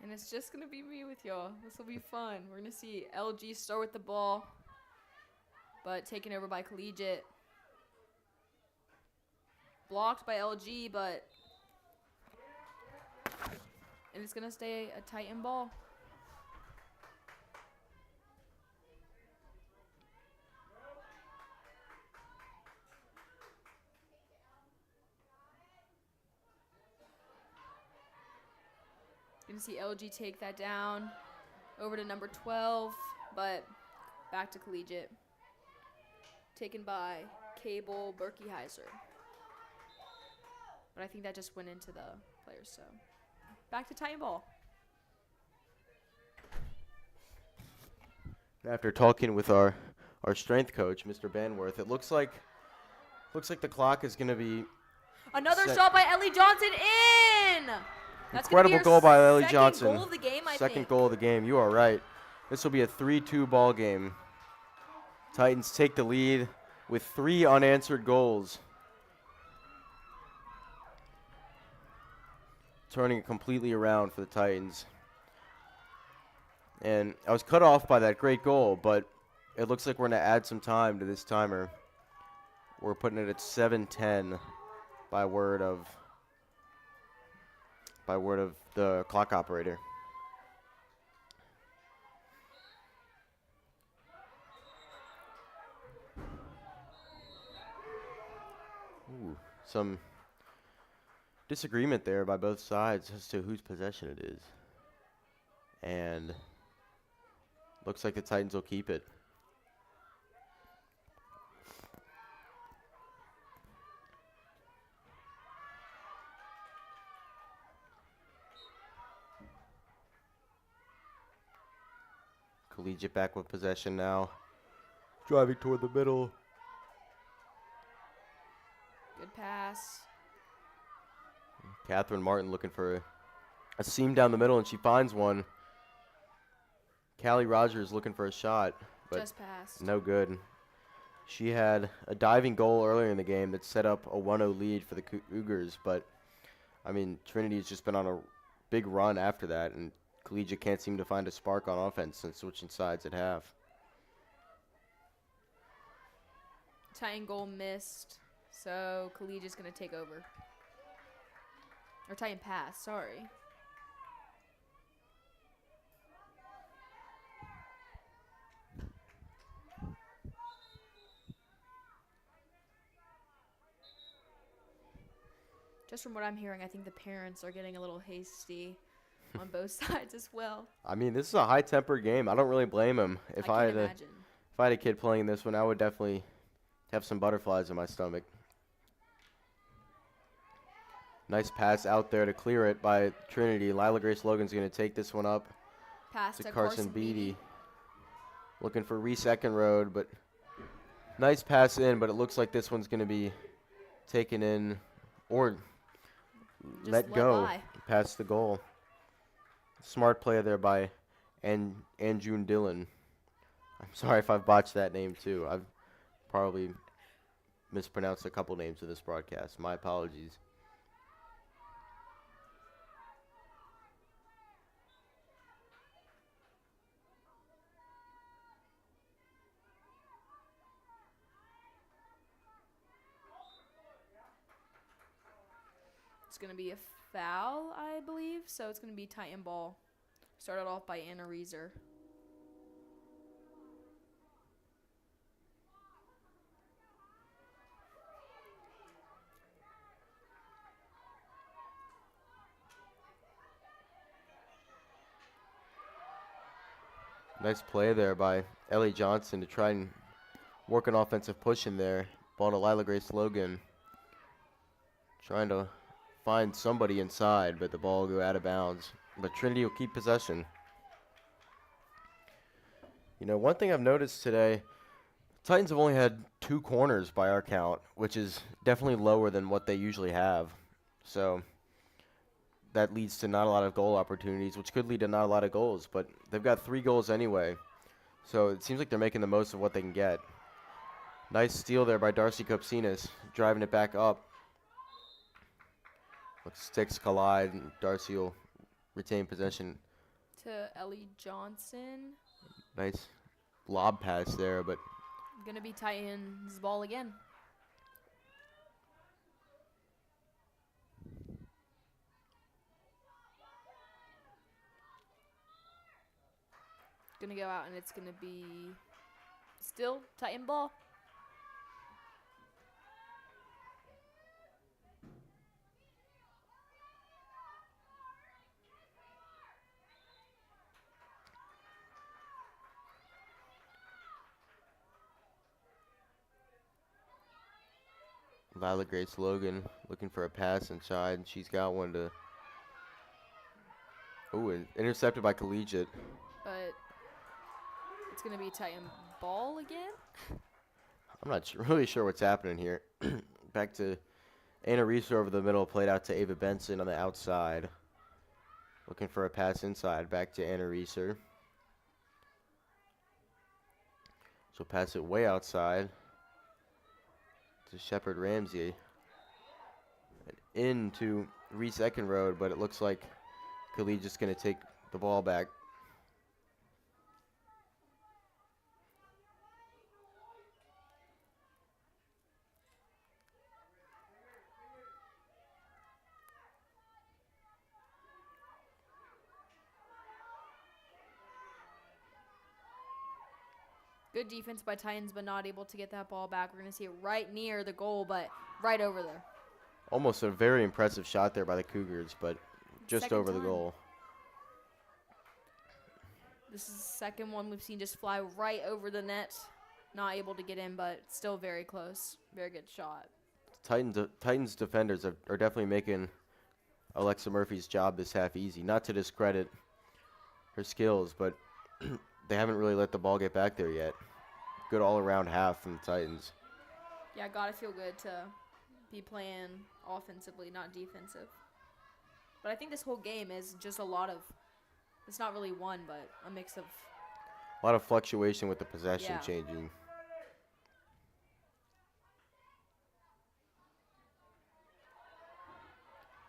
And it's just going to be me with y'all. This will be fun. We're going to see LG start with the ball, but taken over by Collegiate. Blocked by LG, but... And it's going to stay a Titan ball. Going to see LG take that down over to number 12, but back to Collegiate. Taken by Cable Berkeyheiser. But I think that just went into the players, so back to Titan ball. After talking with our strength coach, Mr. Banworth, it looks like the clock is going to be Another shot by Ellie Johnson in! That's incredible goal by Ellie Johnson. Second goal of the game, I think. Second goal of the game. You are right. This will be a 3-2 ball game. Titans take the lead with 3 unanswered goals. Turning it completely around for the Titans. And I was cut off by that great goal, but it looks like we're going to add some time to this timer. We're putting it at 7:10 by word of the clock operator. Ooh, some disagreement there by both sides as to whose possession it is. And looks like the Titans will keep it. Collegiate back with possession now. Driving toward the middle. Good pass. Catherine Martin looking for a seam down the middle, and she finds one. Callie Rogers looking for a shot, but Just passed. no good. She had a diving goal earlier in the game that set up a 1-0 lead for the Cougars, but, I mean, Trinity's just been on a big run after that, and Collegiate can't seem to find a spark on offense since switching sides at half. Titan goal missed, so Collegiate's going to take over. Or Titan pass, sorry. Just from what I'm hearing, I think the parents are getting a little hasty on both sides as well. I mean, this is a high-tempered game. I don't really blame him. If I can't imagine. if I had a kid playing this one, I would definitely have some butterflies in my stomach. Nice pass out there to clear it by Trinity. Lila Grace Logan's going to take this one up Pass to to Carson Beatty. Looking for Reese Road, but nice pass in, but it looks like this one's going to be taken in or Just let go by. past the goal. Smart play there by Anjun Dillon. I'm sorry if I've botched that name too. I've probably mispronounced a couple names of this broadcast. My apologies. It's going to be a foul, I believe. So it's going to be Titan ball. Started off by Anna Reeser. Nice play there by Ellie Johnson to try and work an offensive push in there. Ball to Lila Grace Logan. Trying to find somebody inside, but the ball will go out of bounds. But Trinity will keep possession. You know, one thing I've noticed today, Titans have only had 2 corners by our count, which is definitely lower than what they usually have. So that leads to not a lot of goal opportunities, which could lead to not a lot of goals. But they've got 3 goals anyway, so it seems like they're making the most of what they can get. Nice steal there by Darcy Kopsinas, driving it back up. Sticks collide, and Darcy will retain possession. To Ellie Johnson. Nice lob pass there, but Going to be Titans ball again. Going to go out, and it's going to be still Titan ball. Lila Grace Logan looking for a pass inside. She's got one to. Oh, intercepted by Collegiate. But it's going to be Titan ball again. I'm not really sure what's happening here. Back to Anna Reeser over the middle, played out to Ava Benson on the outside. Looking for a pass inside, back to Anna Reeser. She'll pass it way outside to Shepard Ramsey. And into Reese Road, but it looks like Collegiate's going to take the ball back. Good defense by Titans, but not able to get that ball back. We're going to see it right near the goal, but right over there. Almost a very impressive shot there by the Cougars, but just Second over the time. goal. This is the second one we've seen just fly right over the net. Not able to get in, but still very close. Very good shot. Titans defenders are definitely making Alexa Murphy's job this half easy. Not to discredit her skills, but they haven't really let the ball get back there yet. Good all-around half from the Titans. Yeah, gotta feel good to be playing offensively, not defensive. But I think this whole game is just a lot of, it's not really one, but a mix of, A lot of fluctuation with the possession yeah. changing.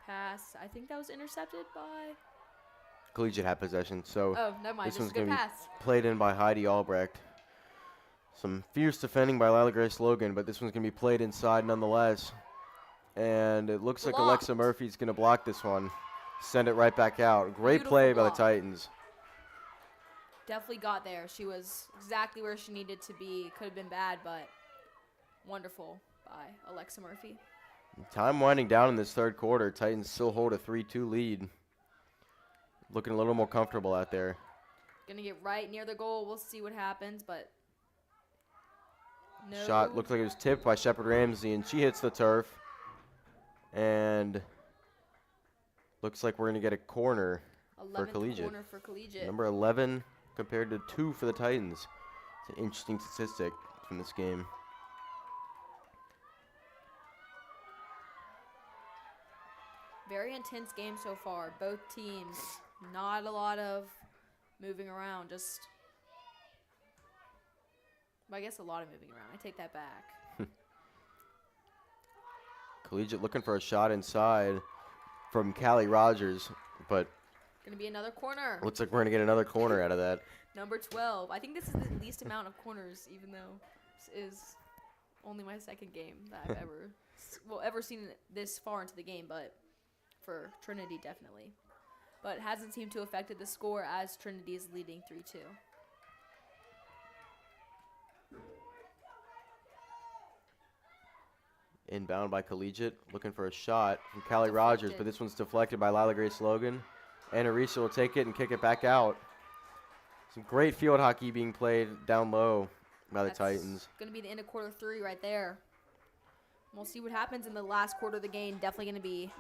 Pass. I think that was intercepted by. Collegiate had possession, so Oh, never mind. this This is one's a good going to be pass. played in by Heidi Albrecht. Some fierce defending by Lila Grace Logan, but this one's going to be played inside nonetheless. And it looks like Alexa Blocked. Murphy's going to block this one. Send it right back out. Great Beautiful play by the block. Titans. Definitely got there. She was exactly where she needed to be. Could have been bad, but wonderful by Alexa Murphy. Time winding down in this third quarter. Titans still hold a 3-2 lead. Looking a little more comfortable out there. Gonna get right near the goal. We'll see what happens, but no. Shot looked like it was tipped by Shepard Ramsey, and she hits the turf. And looks like we're going to get a corner for 11th Collegiate. corner for Collegiate. Number 11 compared to 2 for the Titans. It's an interesting statistic from this game. Very intense game so far. Both teams, not a lot of moving around. Just, well, I guess a lot of moving around. I take that back. Collegiate looking for a shot inside from Callie Rogers, but Gonna be another corner. looks like we're going to get another corner out of that. Number 12. I think this is the least amount of corners, even though this is only my second game that I've ever seen this far into the game, but for Trinity, definitely. But it hasn't seemed to affected the score as Trinity is leading 3-2. Inbound by Collegiate, looking for a shot from Callie Deflected. Rogers, but this one's deflected by Lila Grace Logan. And Arisa will take it and kick it back out. Some great field hockey being played down low by the Titans. Going to be the end of quarter 3 right there. We'll see what happens in the last quarter of the game. Definitely going to be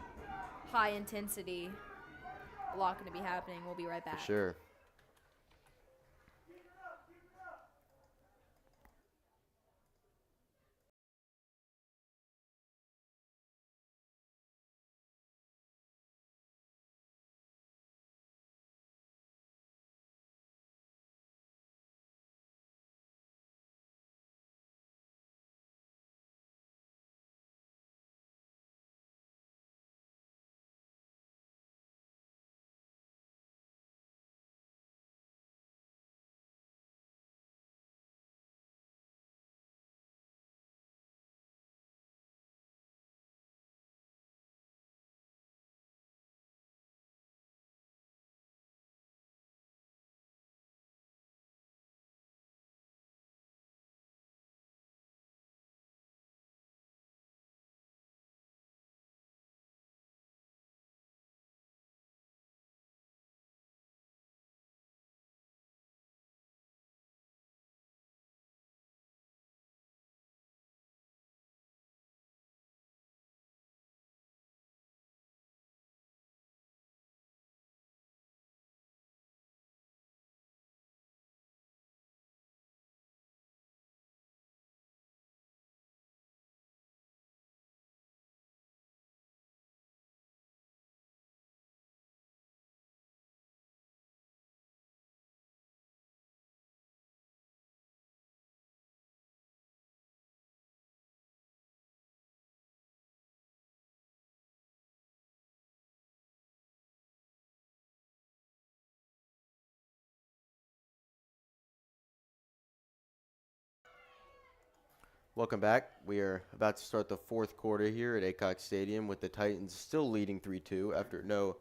high intensity. A lot going to be happening. We'll be right back. For sure. Welcome back. We are about to start the fourth quarter here at Aycock Stadium with the Titans still leading 3-2 after no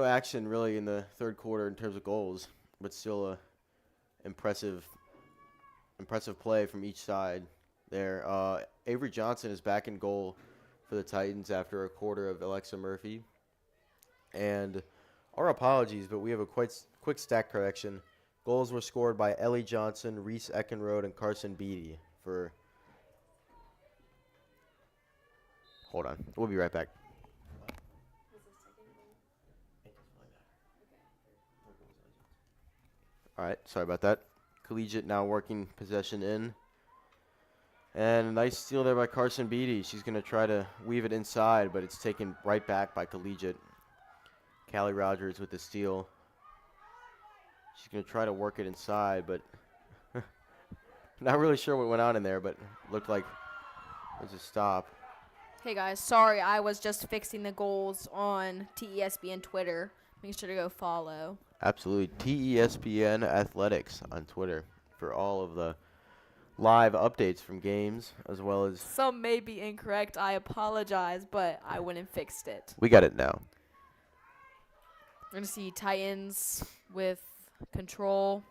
action really in the third quarter in terms of goals, but still a impressive play from each side there. Avery Johnson is back in goal for the Titans after a quarter of Alexa Murphy. And our apologies, but we have a quick stat correction. Goals were scored by Ellie Johnson, Reese Eckenrode, and Carson Beatty for... Hold on. We'll be right back. All right, sorry about that. Collegiate now working possession in. And a nice steal there by Carson Beatty. She's going to try to weave it inside, but it's taken right back by Collegiate. Callie Rogers with the steal. She's going to try to work it inside, but not really sure what went on in there, but looked like it was a stop. Hey guys, sorry, I was just fixing the goals on TESPN Twitter. Make sure to go follow. Absolutely. TESPN Athletics on Twitter for all of the live updates from games, as well as... Some may be incorrect. I apologize, but I went and fixed it. We got it now. We're going to see Titans with control.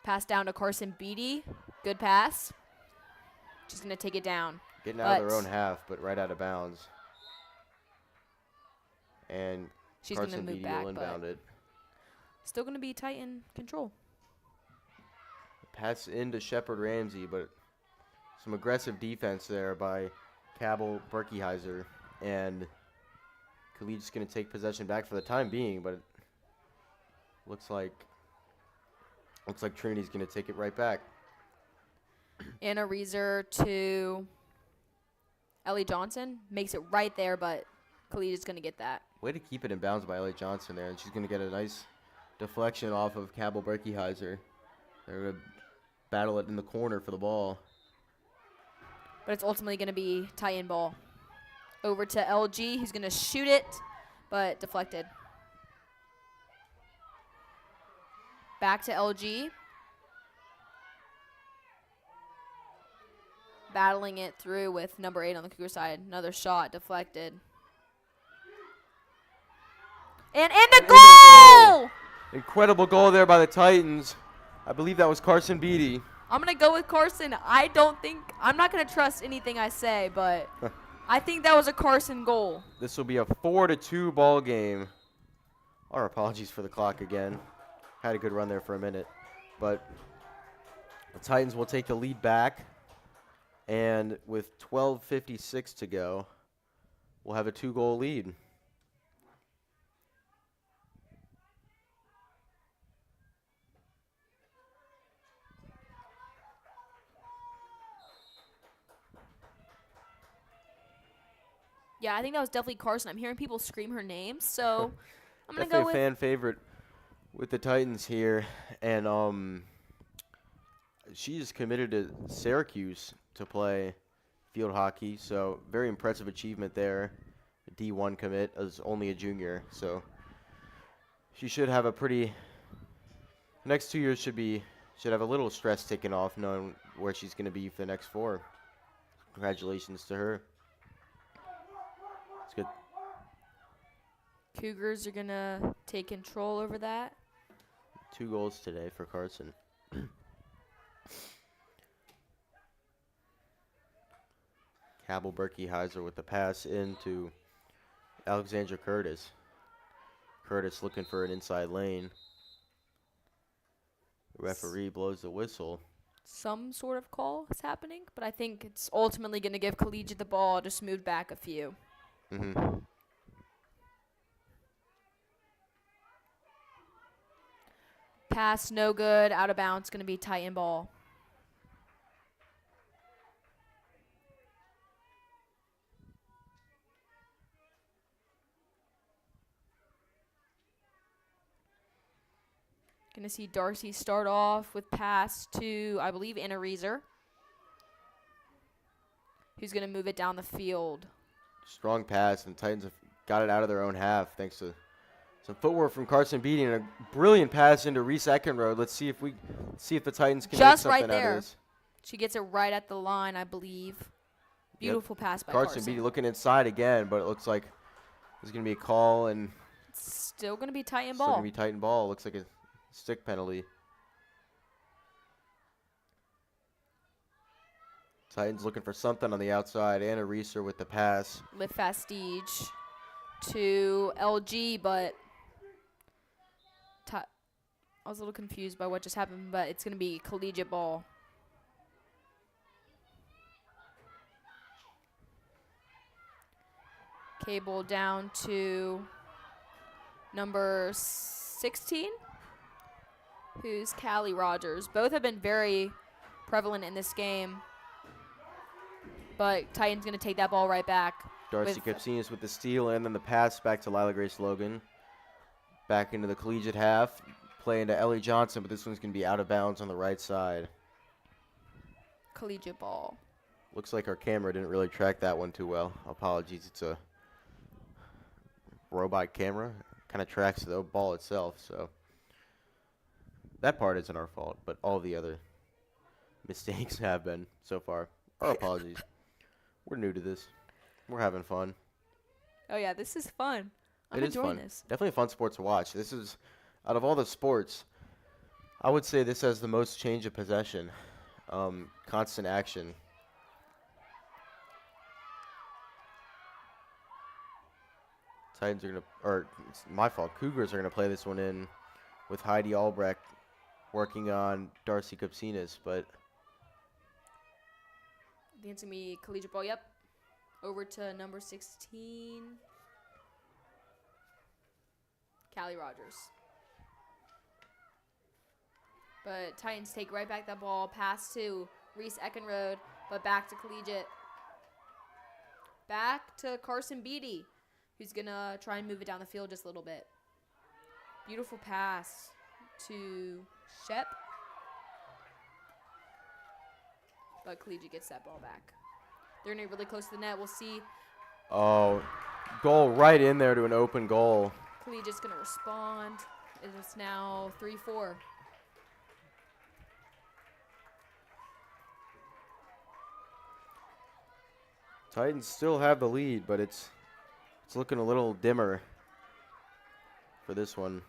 Pass down to Carson Beatty. Good pass. She's going to take it down. Getting out of their own half, but right out of bounds. And she's going to Carson move Beatty back, will inbound it. Still going to be Titan control. Pass into Shepard Ramsey, but some aggressive defense there by Cabell Berkeyheiser. And Collegiate's going to take possession back for the time being, but it looks like Trinity's going to take it right back. Anna Reeser to Ellie Johnson. Makes it right there, but Collegiate's going to get that. Way to keep it in bounds by Ellie Johnson there, and she's going to get a nice deflection off of Cabell Berkeyheiser. They're going to battle it in the corner for the ball. But it's ultimately going to be tie-in ball. Over to LG, who's going to shoot it, but deflected. Back to LG. Battling it through with number 8 on the Cougar side. Another shot, deflected. And a goal! Incredible goal there by the Titans. I believe that was Carson Beatty. I'm going to go with Carson. I'm not going to trust anything I say, but I think that was a Carson goal. This will be a 4-2 ball game. Our apologies for the clock again. Had a good run there for a minute. But the Titans will take the lead back. And with 12:56 to go, we'll have a 2-goal lead. Yeah, I think that was definitely Carson. I'm hearing people scream her name, so I'm going to Definitely go with a fan favorite with the Titans here. And she's committed to Syracuse to play field hockey, so very impressive achievement there. A D1 commit as only a junior, so she should have a pretty next 2 years should have a little stress taken off knowing where she's going to be for the next 4. Congratulations to her. It's good. Cougars are going to take control over that. 2 goals today for Carson. Cabell Berkeyheiser with the pass into Alexandra Curtis. Curtis looking for an inside lane. The referee blows the whistle. Some sort of call is happening, but I think it's ultimately going to give Collegiate the ball, just move back a few. Mm-hmm. Pass no good, out of bounds, going to be tight end ball. Going to see Darcy start off with pass to, I believe, Anna Reeser, who's going to move it down the field. Strong pass, and Titans have got it out of their own half thanks to some footwork from Carson Beatty and a brilliant pass into Reese Eckenrode. Let's see if the Titans can just make something right there. out of this. She gets it right at the line, I believe. Beautiful pass by Carson Beatty looking inside again, but it looks like there's going to be a call, and it's still going to be tight end still ball. going to be tight and ball. Looks like a stick penalty. Titans looking for something on the outside. Anna Reeser with the pass. Lift Fastige to LG, but I was a little confused by what just happened, but it's going to be Collegiate ball. Cable down to number 16. who's Callie Rogers. Both have been very prevalent in this game. But Titans going to take that ball right back. Darcy Kapsinas with the steal and then the pass back to Lila Grace Logan. Back into the Collegiate half. Play into Ellie Johnson, but this one's going to be out of bounds on the right side. Collegiate ball. Looks like our camera didn't really track that one too well. Apologies, it's a robot camera. Kind of tracks the ball itself, so that part isn't our fault, but all the other mistakes have been so far. Our apologies. We're new to this. We're having fun. Oh, yeah, this is fun. I'm It is enjoying fun. this. Definitely a fun sport to watch. This is, out of all the sports, I would say this has the most change of possession, constant action. Titans are going to, or it's my fault, Cougars are going to play this one in with Heidi Albrecht working on Darcy Kapsinas, but I think it's going to be Collegiate ball, yep. Over to number 16, Callie Rogers. But Titans take right back that ball, pass to Reese Eckenrode, but back to Collegiate. Back to Carson Beatty, who's going to try and move it down the field just a little bit. Beautiful pass to Shep. But Collegiate gets that ball back. They're going to get really close to the net. We'll see. oh, goal right in there to an open goal. Collegiate's going to respond. It is now 3-4. Titans still have the lead, but it's looking a little dimmer for this one.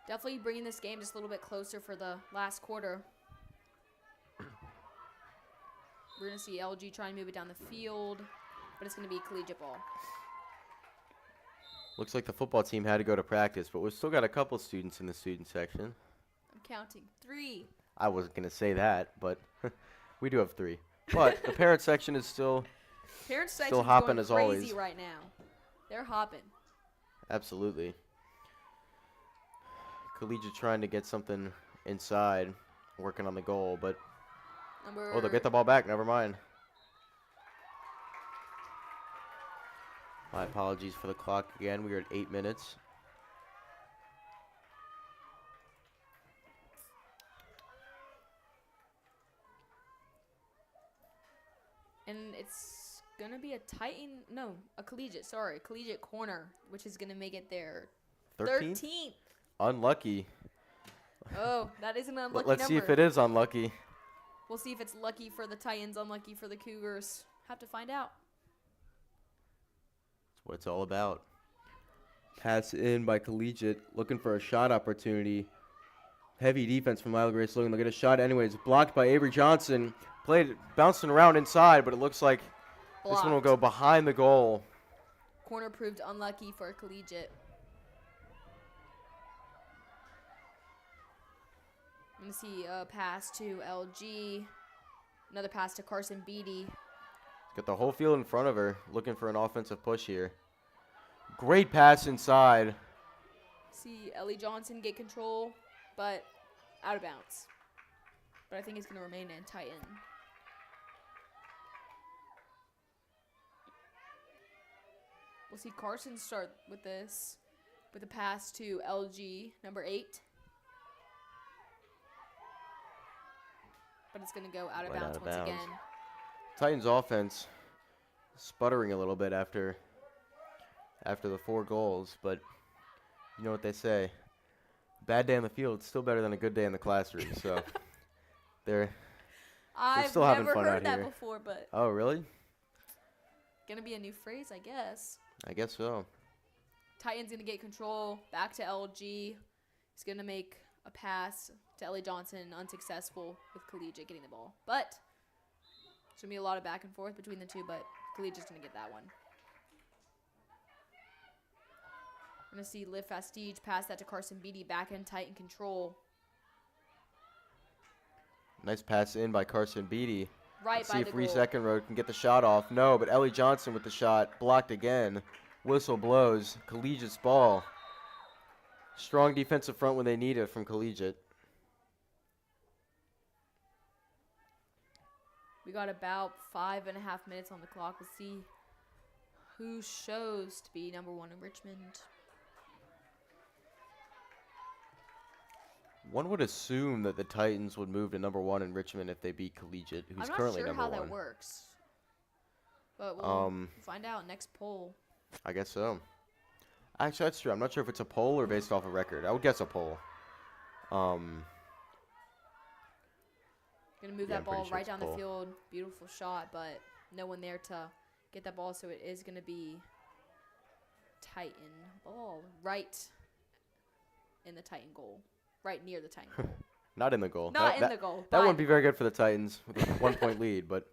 Definitely bringing this game just a little bit closer for the last quarter. We're going to see LG try and move it down the field, but it's going to be Collegiate ball. Looks like the football team had to go to practice, but we've still got a couple students in the student section. I'm counting 3. I wasn't going to say that, but we do have 3. But the parent section is still Parents section's hopping going as crazy always. right now. They're hopping. absolutely. Collegiate trying to get something inside, working on the goal, but oh, they'll get the ball back. Never mind. My apologies for the clock again. We are at 8 minutes. And it's going to be a Collegiate corner, which is going to make it their 13th? 13th. Unlucky. Oh, that is an unlucky Let's number. see if it is unlucky. We'll see if it's lucky for the Titans, unlucky for the Cougars. Have to find out. That's what it's all about. Pass in by Collegiate, looking for a shot opportunity. Heavy defense from Lila Grace Logan. They'll get a shot anyways. Blocked by Avery Johnson. Played bouncing around inside, but it looks like this one will Blocked. go behind the goal. Corner proved unlucky for Collegiate. I'm going to see a pass to LG. Another pass to Carson Beatty. Got the whole field in front of her, looking for an offensive push here. Great pass inside. See Ellie Johnson get control, but out of bounds. But I think it's going to remain in Titan. We'll see Carson start with this, with a pass to LG, number 8. But it's going to go out of Right bounds out of once bounds. again. Titans offense sputtering a little bit after the 4 goals, but you know what they say. Bad day on the field is still better than a good day in the classroom. So they're I've still having never fun heard out that here. before, but Oh, really? going to be a new phrase, I guess. I guess so. Titans going to get control, back to LG. He's going to make a pass to Ellie Johnson, unsuccessful with Collegiate getting the ball. But there's going to be a lot of back and forth between the two, but Collegiate's going to get that one. We're going to see Liv Fastige pass that to Carson Beatty, back in Titan control. Nice pass in by Carson Beatty. Right Let's by see the if Reese goal. Eckenrode can get the shot off. No, but Ellie Johnson with the shot. Blocked again. Whistle blows. Collegiate's ball. Strong defensive front when they need it from Collegiate. We got about 5.5 minutes on the clock. Let's see who shows to be number 1 in Richmond. One would assume that the Titans would move to number 1 in Richmond if they beat Collegiate, who's I'm not currently sure number how 1. that works, but we'll find out next poll. I guess so. Actually, that's true. I'm not sure if it's a poll or based off a record. I would guess a poll. Gonna move Yeah, that I'm pretty ball sure right it's a down the pull. field. Beautiful shot, but no one there to get that ball, so it is gonna be Titan ball right in the Titan goal, right near the Titan goal. Not in the goal. Not in the goal. That by wouldn't the be very good for the Titans with a 1-point lead, but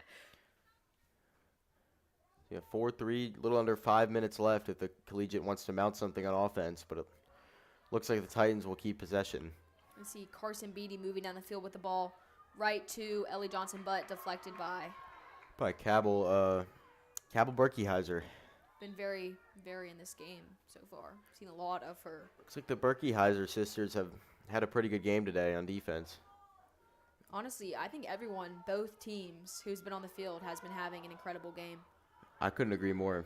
yeah, 4-3, a little under 5 minutes left if the Collegiate wants to mount something on offense, but it looks like the Titans will keep possession. You see Carson Beatty moving down the field with the ball right to Ellie Johnson, but deflected by Cabell Berkeyheiser. been very, very in this game so far. Seen a lot of her. Looks like the Berkeyheiser sisters have had a pretty good game today on defense. Honestly, I think everyone, both teams who's been on the field has been having an incredible game. I couldn't agree more.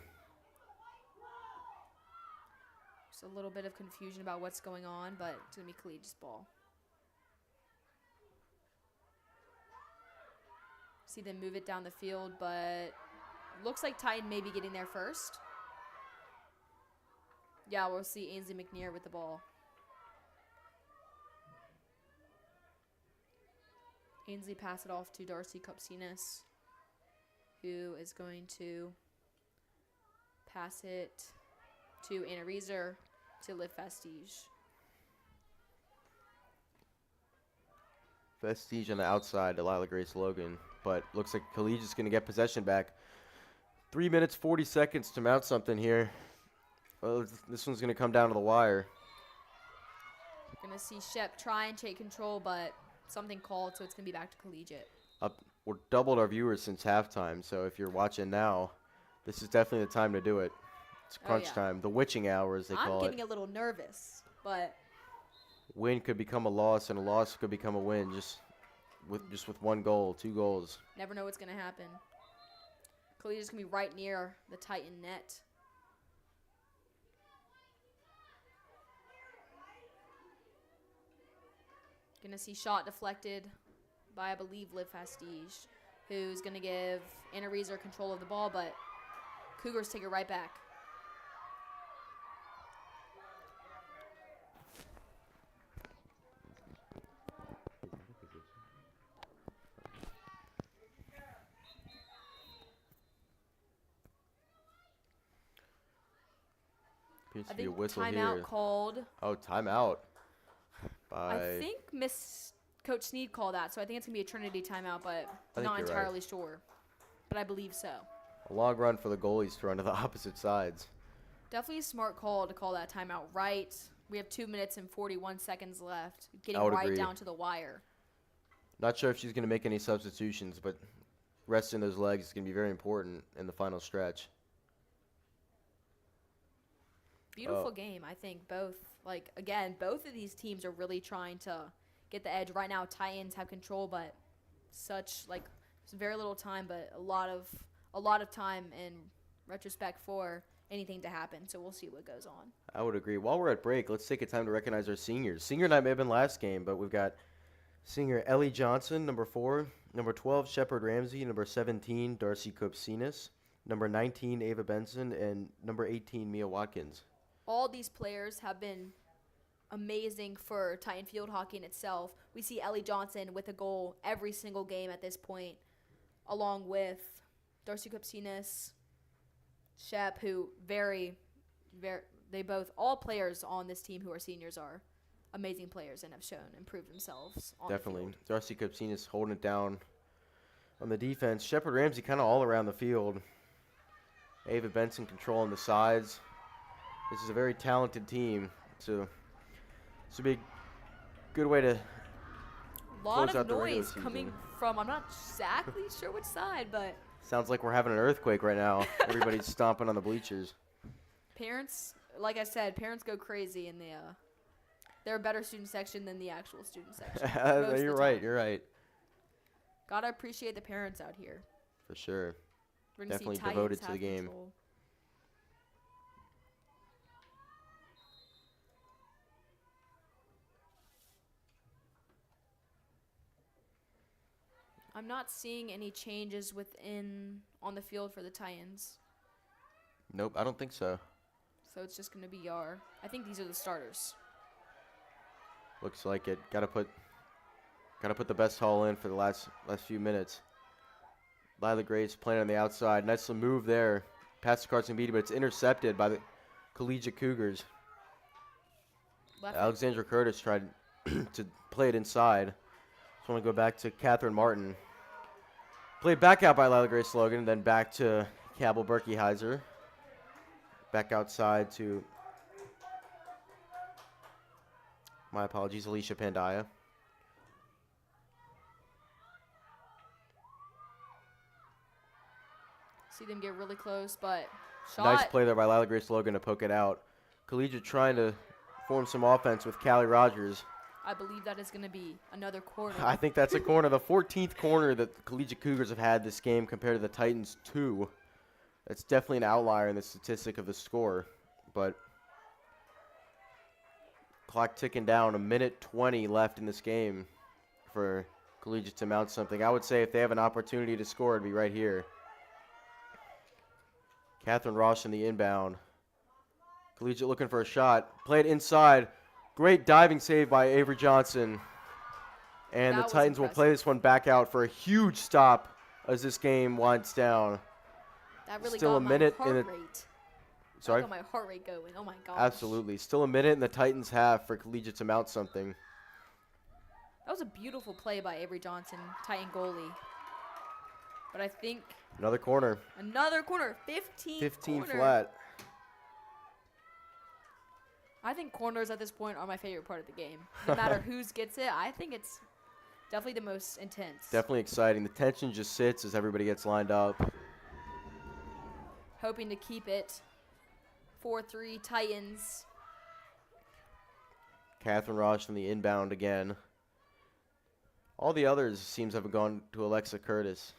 Just a little bit of confusion about what's going on, but it's going to be Collegiate's ball. See them move it down the field, but looks like Titan may be getting there first. Yeah, we'll see Ainsley McNear with the ball. Ainsley pass it off to Darcy Kopsinas, who is going to pass it to Anna Reeser to Liv Fastige. Vestige on the outside to Lila Grace Logan, but looks like Collegiate's going to get possession back. 3 minutes, 40 seconds to mount something here. Well, this one's going to come down to the wire. We're going to see Shep try and take control, but something called, so it's going to be back to Collegiate. We're doubled our viewers since halftime, so if you're watching now, this is definitely the time to do it. It's crunch time, the witching hour, as they call it. I'm getting a little nervous, but Win could become a loss, and a loss could become a win just with 1 goal, 2 goals. never know what's going to happen. Collegiate's going to be right near the Titan net. Going to see shot deflected by, I believe, Liv Fastige, who's going to give Anna Reeser control of the ball, but Cougars take it right back. Appears I to be a think whistle timeout here. called. Oh, timeout. I think Miss Coach Sneed called that, so I think it's going to be a Trinity timeout, but think not you're right. entirely sure. But I believe so. A long run for the goalies to run to the opposite sides. Definitely a smart call to call that timeout right. We have 2 minutes and 41 seconds left, getting I would right agree. down to the wire. Not sure if she's going to make any substitutions, but resting those legs is going to be very important in the final stretch. Beautiful game, I think. Both of these teams are really trying to get the edge. Right now, Titans have control, but it's very little time, but a lot of time in retrospect for anything to happen. So we'll see what goes on. I would agree. While we're at break, let's take a time to recognize our seniors. Senior night may have been last game, but we've got senior Ellie Johnson, number 4, number 12, Shepard Ramsey, number 17, Darcy Kopsinas, number 19, Ava Benson, and number 18, Mia Watkins. All these players have been amazing for Titan field hockey in itself. We see Ellie Johnson with a goal every single game at this point, along with Darcy Kopsinas, Shep, who all players on this team who are seniors are amazing players and have shown and proved themselves on Definitely. the field. Darcy Kopsinas holding it down on the defense. Shepard Ramsey kind of all around the field. Ava Benson controlling the sides. This is a very talented team, so this would be a good way to lot close out of the regular noise coming season. from, I'm not exactly sure which side, but Sounds like we're having an earthquake right now. Everybody's stomping on the bleachers. parents, like I said, parents go crazy in the, they're a better student section than the actual student section. most of You're the right. time. You're right. Gotta appreciate the parents out here. For sure. We're gonna Definitely see Titans devoted to have the game. control. I'm not seeing any changes on the field for the Titans. Nope, I don't think so. So it's just going to be Yar. I think these are the starters. Looks like it. Gotta put the best haul in for the last few minutes. Lila Grace playing on the outside. Nice little move there. Pass to Carson Beatty, but it's intercepted by the Collegiate Cougars. Alexandra Curtis tried to play it inside. Just want to go back to Catherine Martin. Played back out by Lila Grace Logan, then back to Cabell Berkey-Heiser. Back outside to, my apologies, Alicia Pandaya. See them get really close, but shot. Nice play there by Lila Grace Logan to poke it out. Collegiate trying to form some offense with Callie Rogers. I believe that is going to be another corner. I think that's a corner. The 14th corner that the Collegiate Cougars have had this game compared to the Titans' 2. That's definitely an outlier in the statistic of the score. But clock ticking down, 1:20 left in this game for Collegiate to mount something. I would say if they have an opportunity to score, it'd be right here. Catherine Ross in the inbound. Collegiate looking for a shot. Played inside. Great diving save by Avery Johnson. And the Titans will play this one back out for a huge stop as this game winds down. That really Still got a minute my heart rate. Sorry? That got my heart rate going. Oh, my gosh. Absolutely. Still a minute in the Titans half for Collegiate to mount something. That was a beautiful play by Avery Johnson, Titan goalie. But I think Another corner. another corner, 15 corner. flat. I think corners at this point are my favorite part of the game. No matter whose gets it, I think it's definitely the most intense. Definitely exciting. The tension just sits as everybody gets lined up. Hoping to keep it 4-3 Titans. Catherine Ross from the inbound again. All the others seems to have gone to Alexa Curtis.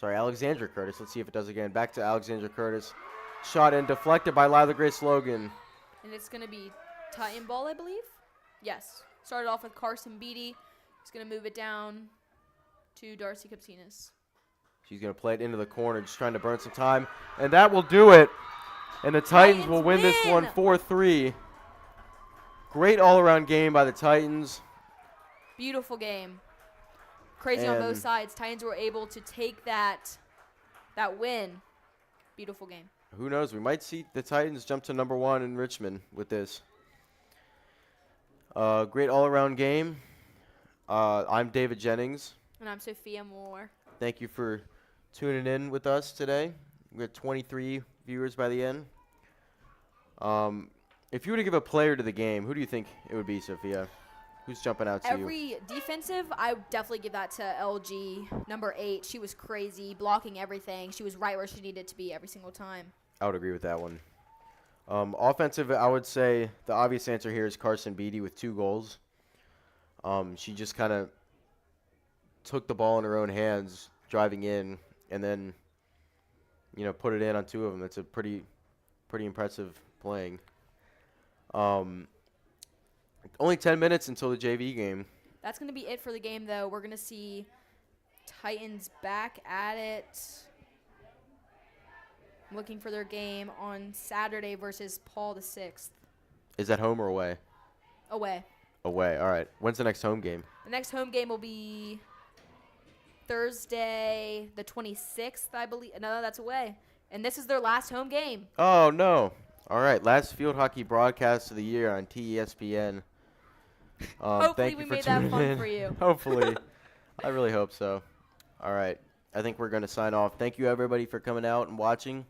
Alexandra Curtis. Let's see if it does again. Back to Alexandra Curtis. Shot in, deflected by Lila Grace Logan. And it's going to be Titan ball, I believe. Yes. Started off with Carson Beatty. He's going to move it down to Darcy Kaptinas. She's going to play it into the corner, just trying to burn some time. And that will do it. And the Titans will win this one 4-3. Great all-around game by the Titans. Beautiful game. Crazy on both sides. Titans were able to take that win. Beautiful game. Who knows? We might see the Titans jump to #1 in Richmond with this. Great all-around game. I'm David Jennings. And I'm Sophia Moore. Thank you for tuning in with us today. We had 23 viewers by the end. If you were to give a player to the game, who do you think it would be, Sophia? Who's jumping out to you? Every defensive, I would definitely give that to LG, number 8. She was crazy, blocking everything. She was right where she needed to be every single time. I would agree with that one. Offensive, I would say the obvious answer here is Carson Beatty with 2 goals. She just kind of took the ball in her own hands, driving in, and then, put it in on 2 of them. That's a pretty impressive playing. Only 10 minutes until the JV game. That's going to be it for the game, though. We're going to see Titans back at it. I'm looking for their game on Saturday versus Paul VI. Is that home or away? Away. Away. All right. When's the next home game? The next home game will be Thursday the 26th, I believe. No, that's away. And this is their last home game. Oh, no. All right. Last field hockey broadcast of the year on TESPN. Hopefully thank you we for made that tuning fun in. for you. Hopefully. I really hope so. All right. I think we're going to sign off. Thank you, everybody, for coming out and watching.